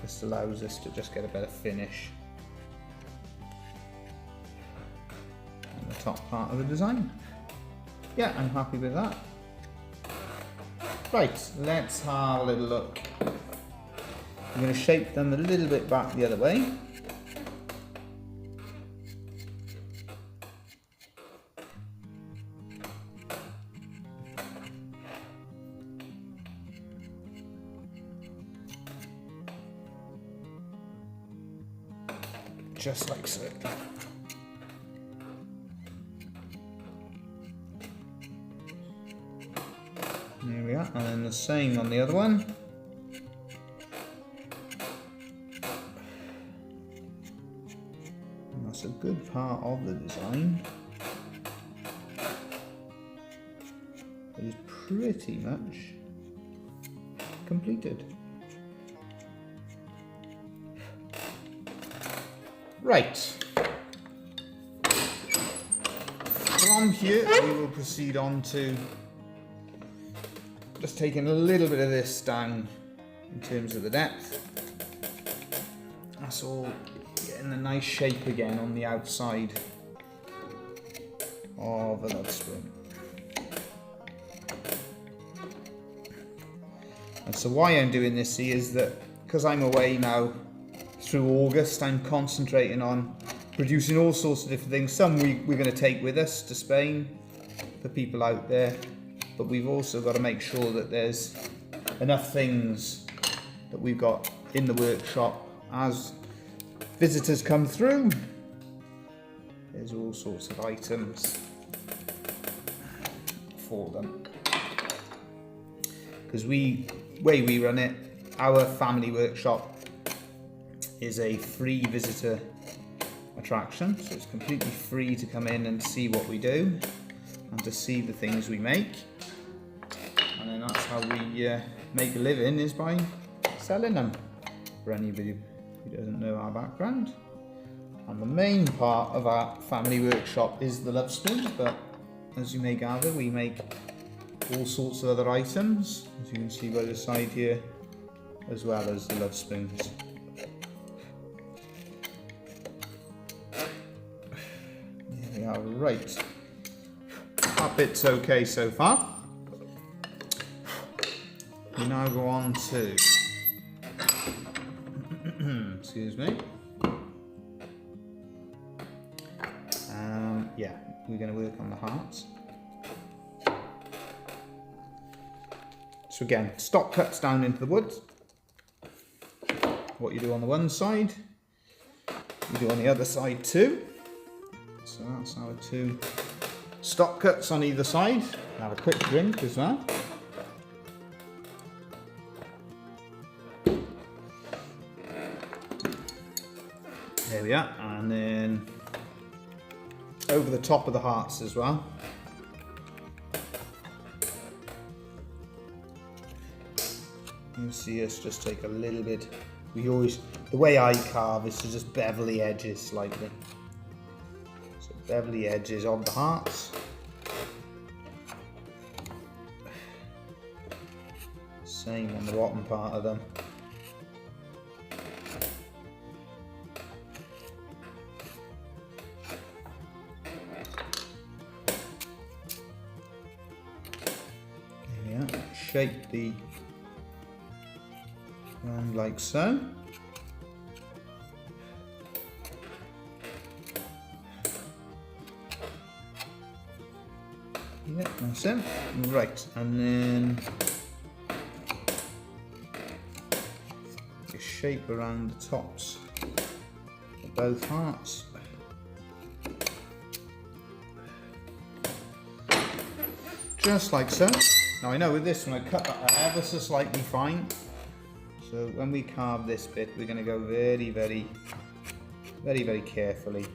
This allows us to just get a better finish on the top part of the design. Yeah, I'm happy with that. Right, let's have a little look. I'm going to shape them a little bit back the other way. just like so. There we are, and then the same on the other one. And that's a good part of the design. It is pretty much completed. Right. From here, we will proceed on to just taking a little bit of this down in terms of the depth. That's all getting a nice shape again on the outside of the Lovespoon. And so why I'm doing this is that because I'm away now through August, I'm concentrating on producing all sorts of different things. Some we're going to take with us to Spain for people out there, but we've also got to make sure that there's enough things that we've got in the workshop as visitors come through. There's all sorts of items for them. Because way we run it, our family workshop is a free visitor attraction, so it's completely free to come in and see what we do and to see the things we make. And then that's how we make a living, is by selling them for anybody who doesn't know our background. And the main part of our family workshop is the Lovespoons, but as you may gather, we make all sorts of other items, as you can see by the side here, as well as the Lovespoons. There we are, right. That bit's okay so far. We now go on to, excuse me. Yeah, we're going to work on the hearts. So again, stock cuts down into the wood. What you do on the one side, you do on the other side too. So that's our two stock cuts on either side. Have a quick drink as well. There we are, and then over the top of the hearts as well. You'll see us just take a little bit. The way I carve is to just bevel the edges slightly. So bevel the edges of the hearts. Same on the bottom part of them. Yeah, shape the round like so. Yeah, that's it. Right, and then shape around the tops of both hearts. Just like so. Now I know with this one I cut that ever so slightly fine. So when we carve this bit, we're going to go very, very, very, very carefully.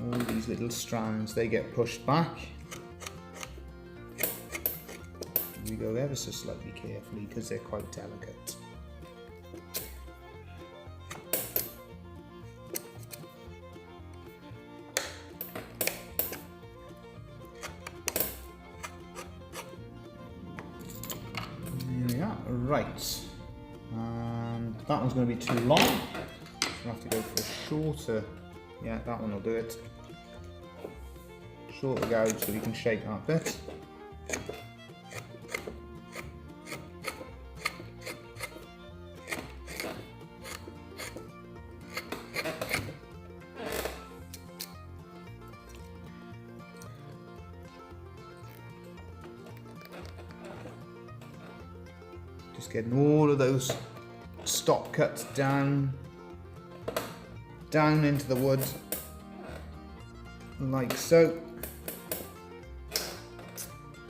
All these little strands, they get pushed back. We go ever so slightly carefully because they're quite delicate. There we are, right. And that one's going to be too long. So we'll have to go for a shorter. Yeah, that one will do it. Shorter gouge so we can shape that bit. Just getting all of those stock cuts down into the wood, like so.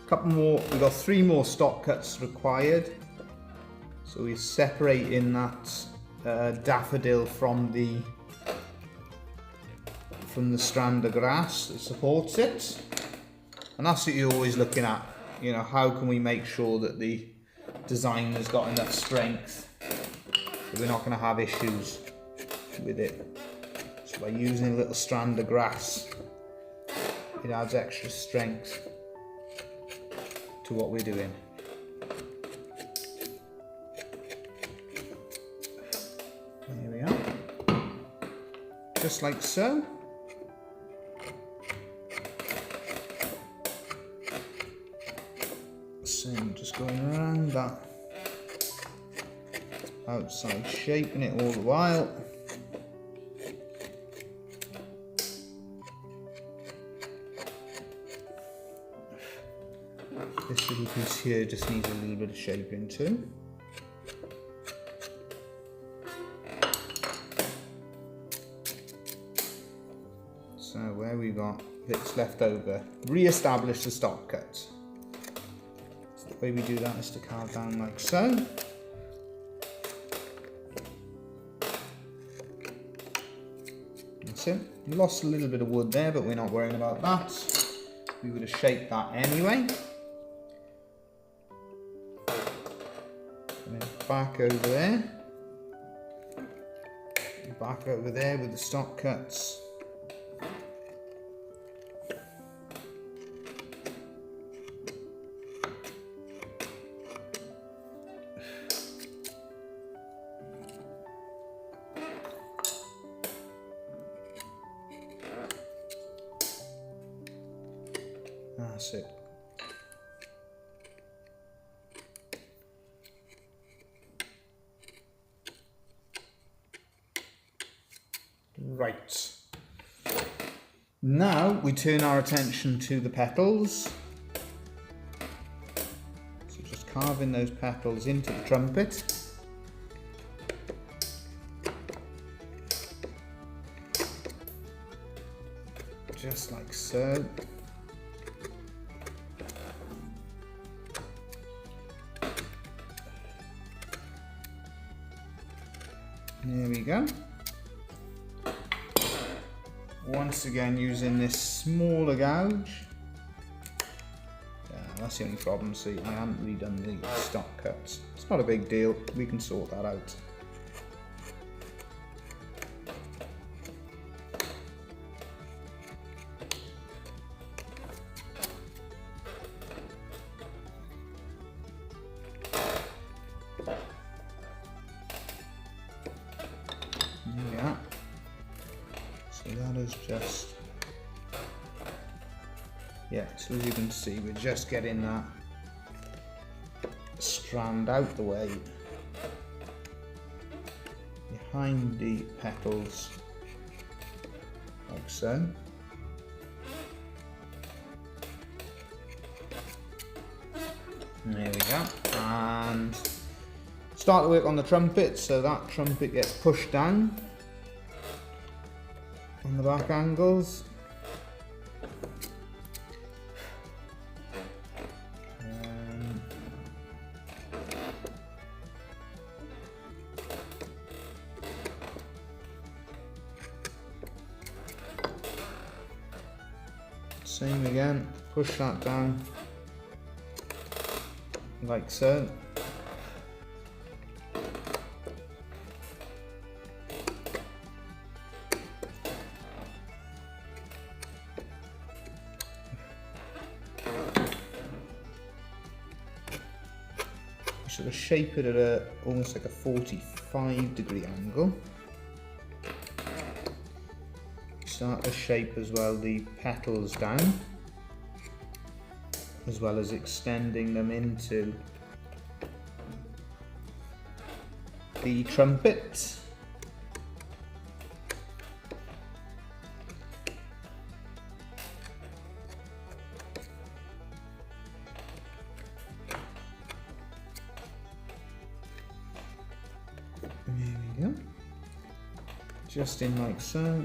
Couple more, we've got 3 more stock cuts required. So we're separating that daffodil from the strand of grass that supports it. And that's what you're always looking at, you know, how can we make sure that the design has got enough strength that we're not going to have issues with it. So by using a little strand of grass, it adds extra strength to what we're doing. There we are. Just like so. Same, just going around that outside, shaping it all the while. This little piece here just needs a little bit of shaping too. So where we got bits left over, re-establish the stock cuts. So the way we do that is to carve down like so. That's it. We lost a little bit of wood there, but we're not worrying about that. We would have shaped that anyway. And then back over there. Back over there with the stock cuts. That's it. Right. Now we turn our attention to the petals. So just carving those petals into the trumpet. Just like so. There we go. Once again using this smaller gouge. That's the only problem, see, I haven't redone the stock cuts. It's not a big deal, we can sort that out. Yeah. So that is just, yeah, so as you can see, we're just getting that strand out the way behind the petals, like so. There we go. And start to work on the trumpet, so that trumpet gets pushed down on the back angles. Same again, push that down like so. Sort of shape it at almost like a 45-degree angle. Start to shape as well the petals down, as well as extending them into the trumpet. There we go. Just in like so.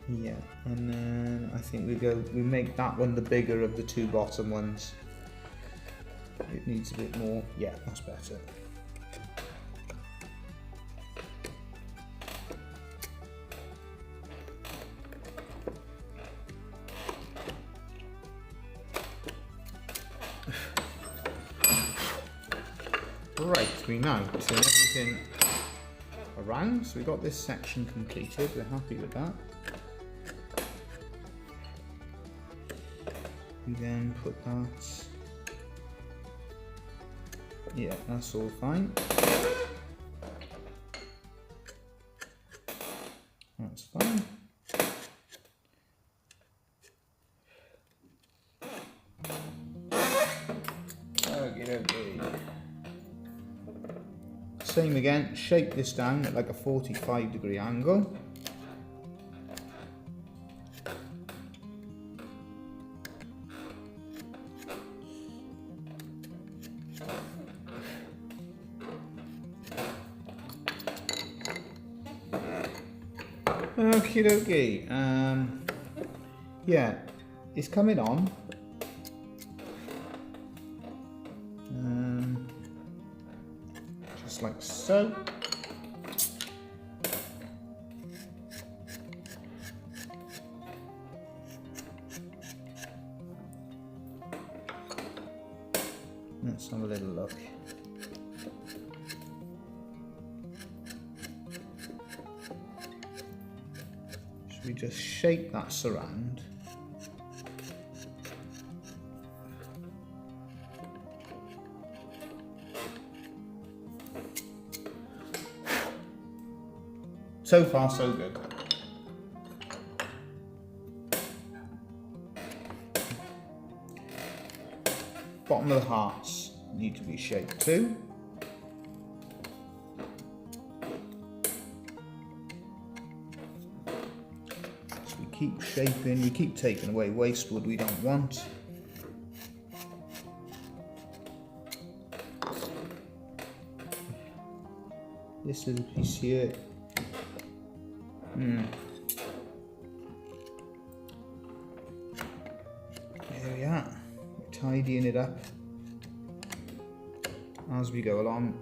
Yeah, and then I think we make that one the bigger of the two bottom ones. It needs a bit more. Yeah, that's better. Right, we now turn everything around. So we got this section completed. We're happy with that. We then put that. Yeah, that's all fine. That's fine. Okay. Same again, shape this down at like a 45-degree angle. Okie dokie. Yeah, it's coming on. Just like so. Let's have a little look. Should we just shape that surround? So far, so good. Bottom of the hearts need to be shaped too. So we keep shaping, we keep taking away waste wood we don't want. This little piece here. There we are. We're tidying it up as we go along.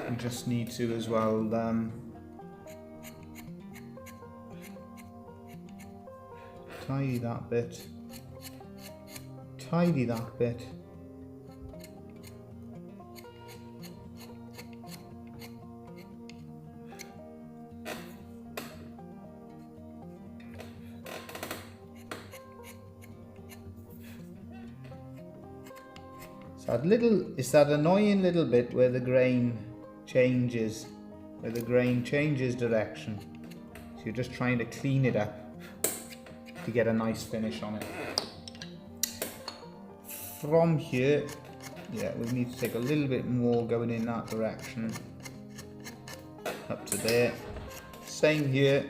We just need to as well tidy that bit, tidy that bit. It's that annoying little bit where the grain changes, direction. So you're just trying to clean it up to get a nice finish on it. From here, yeah, we need to take a little bit more going in that direction. Up to there. Same here.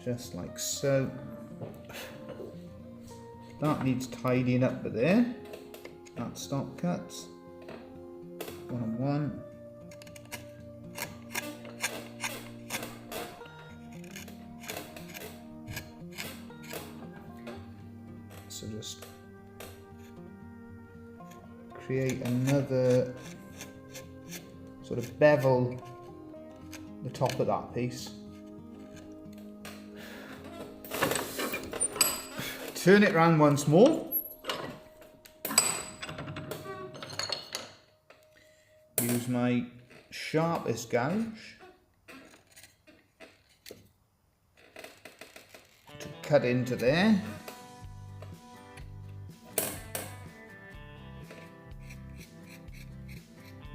Just like so. That needs tidying up but there. That stop cuts. One on one. So just create another sort of bevel the top of that piece. Turn it round once more. Use my sharpest gouge to cut into there.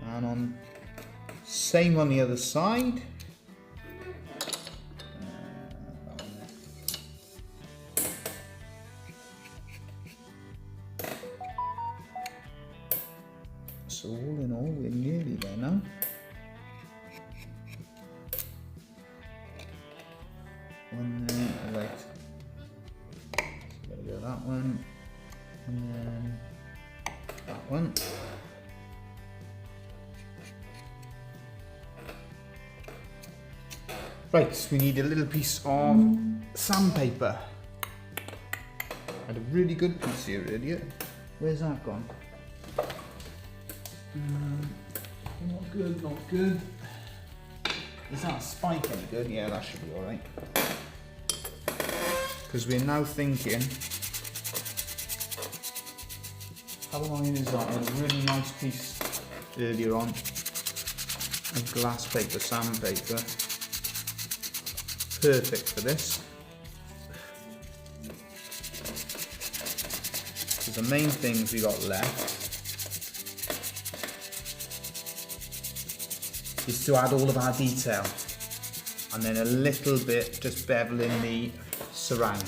And same on the other side. So all in all, we're nearly there now. Right, we need a little piece of sandpaper. I had a really good piece here earlier. Where's that gone? Not good, not good. Is that spike any good? Yeah, that should be alright. Because we're now thinking, how long is that? A really nice piece earlier on of glass paper, sandpaper. Perfect for this. Because the main things we got left is to add all of our detail, and then a little bit just beveling the surround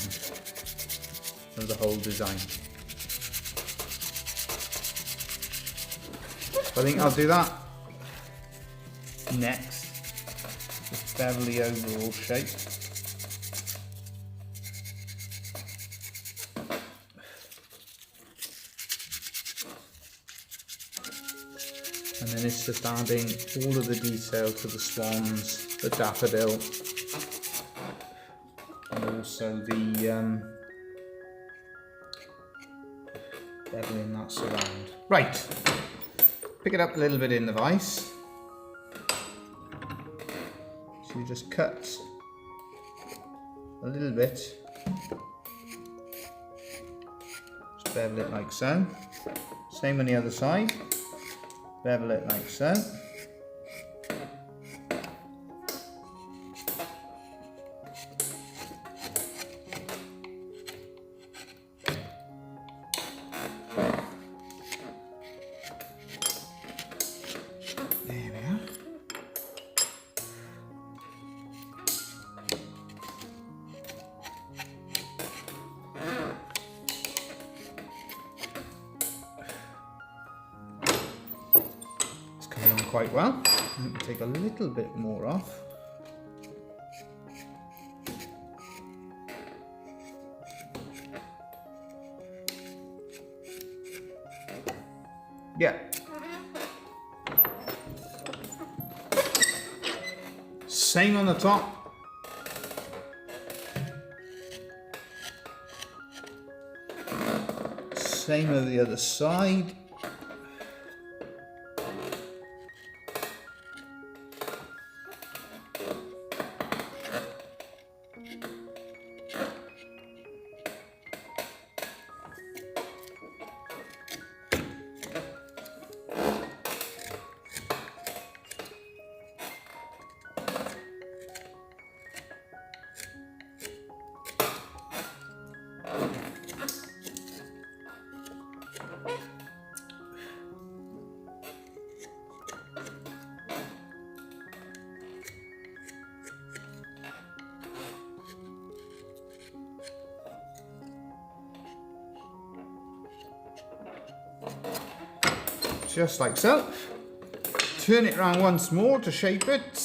of the whole design. I think I'll do that next. Just bevel the overall shape. And then it's just adding all of the detail to the swans, the daffodil, and also the beveling that surround. Right, pick it up a little bit in the vise. So you just cut a little bit, just bevel it like so. Same on the other side. Bevel it like so. There we are. Quite well. Let me take a little bit more off. Yeah. Same on the top. Same on the other side. Just like so. Turn it around once more to shape it.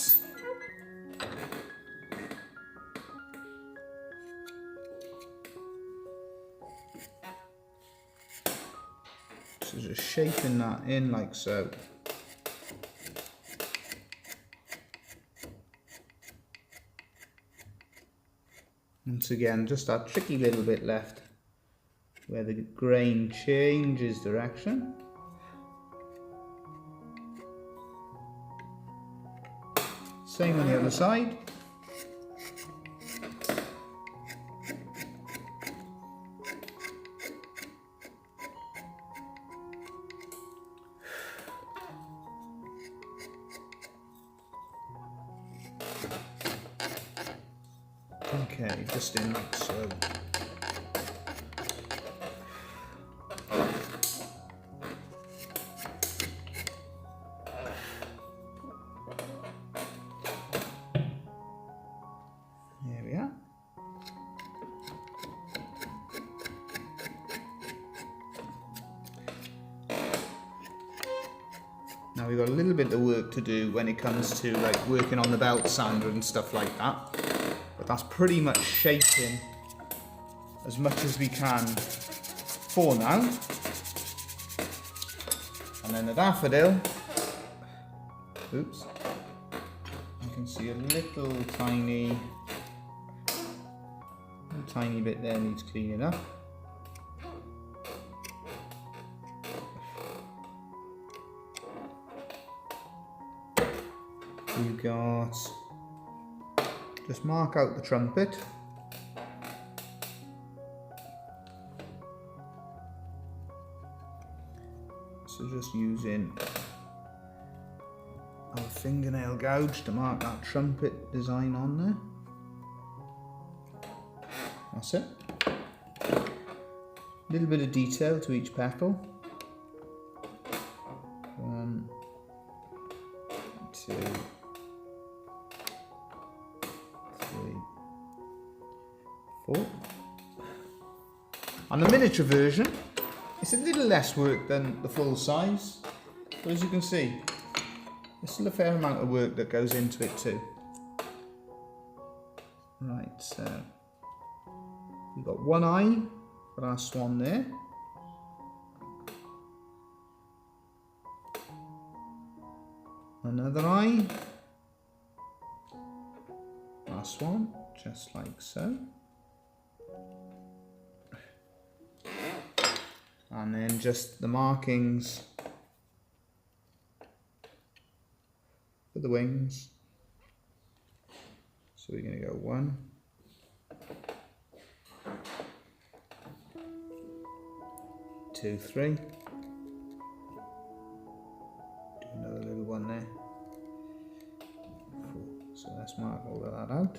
So just shaping that in like so. Once again, just that tricky little bit left where the grain changes direction. Same on the other side. Okay, just in like so. There we are. Now we've got a little bit of work to do when it comes to like working on the belt sander and stuff like that. But that's pretty much shaping as much as we can for now. And then the daffodil, oops, can see a little tiny bit there needs cleaning up. We've got, just mark out the trumpet. So just using our fingernail gouge to mark that trumpet design on there. That's it. A little bit of detail to each petal. 1, 2, 3, 4. On the miniature version, it's a little less work than the full size, but as you can see, there's still a fair amount of work that goes into it too. Right, so we've got one eye for our swan there. Another eye. Our swan, just like so. And then just the markings for the wings. So we're going to go 1, 2, 3. Do another little one there. 4. So let's mark all of that out.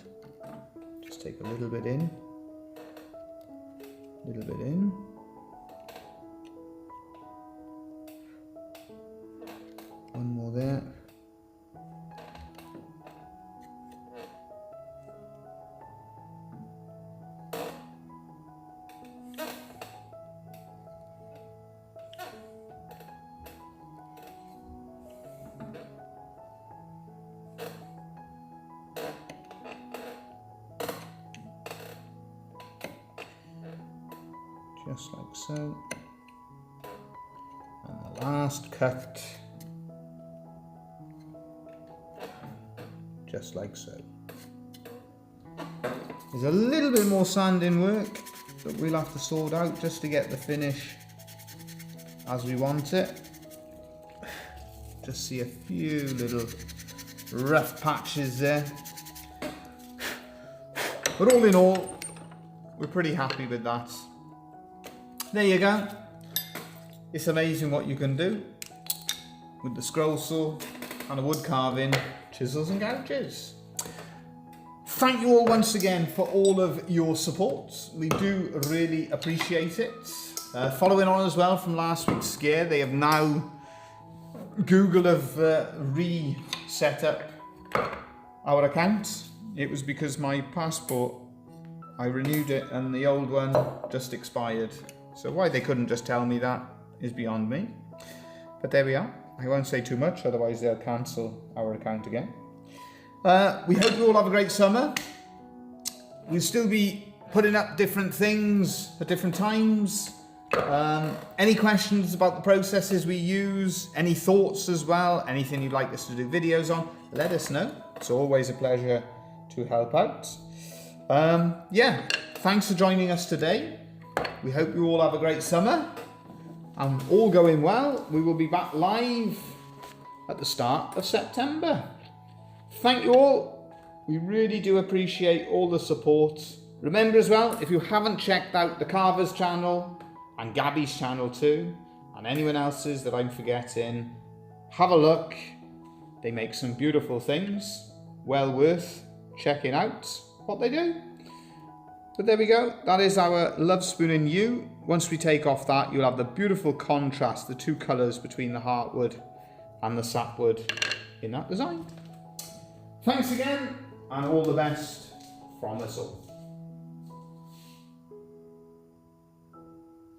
Just take a little bit in, one more there. Just like so. And the last cut, just like so. There's a little bit more sanding work that we'll have to sort out just to get the finish as we want it. Just see a few little rough patches there. But all in all, we're pretty happy with that. There you go. It's amazing what you can do with the scroll saw and a wood carving, chisels and gouges. Thank you all once again for all of your support. We do really appreciate it. Following on as well from last week's scare, they have now, Google have reset up our account. It was because my passport, I renewed it and the old one just expired. So why they couldn't just tell me that is beyond me. But there we are. I won't say too much, otherwise they'll cancel our account again. We hope you all have a great summer. We'll still be putting up different things at different times. Any questions about the processes we use, any thoughts as well, anything you'd like us to do videos on, let us know. It's always a pleasure to help out. Yeah, thanks for joining us today. We hope you all have a great summer. And all going well, we will be back live at the start of September. Thank you all. We really do appreciate all the support. Remember as well, if you haven't checked out the Carver's channel and Gabby's channel too, and anyone else's that I'm forgetting, have a look. They make some beautiful things. Well worth checking out what they do. But there we go. That is our Lovespoon in yew. Once we take off that, you'll have the beautiful contrast, the two colours between the heartwood and the sapwood in that design. Thanks again, and all the best from us all.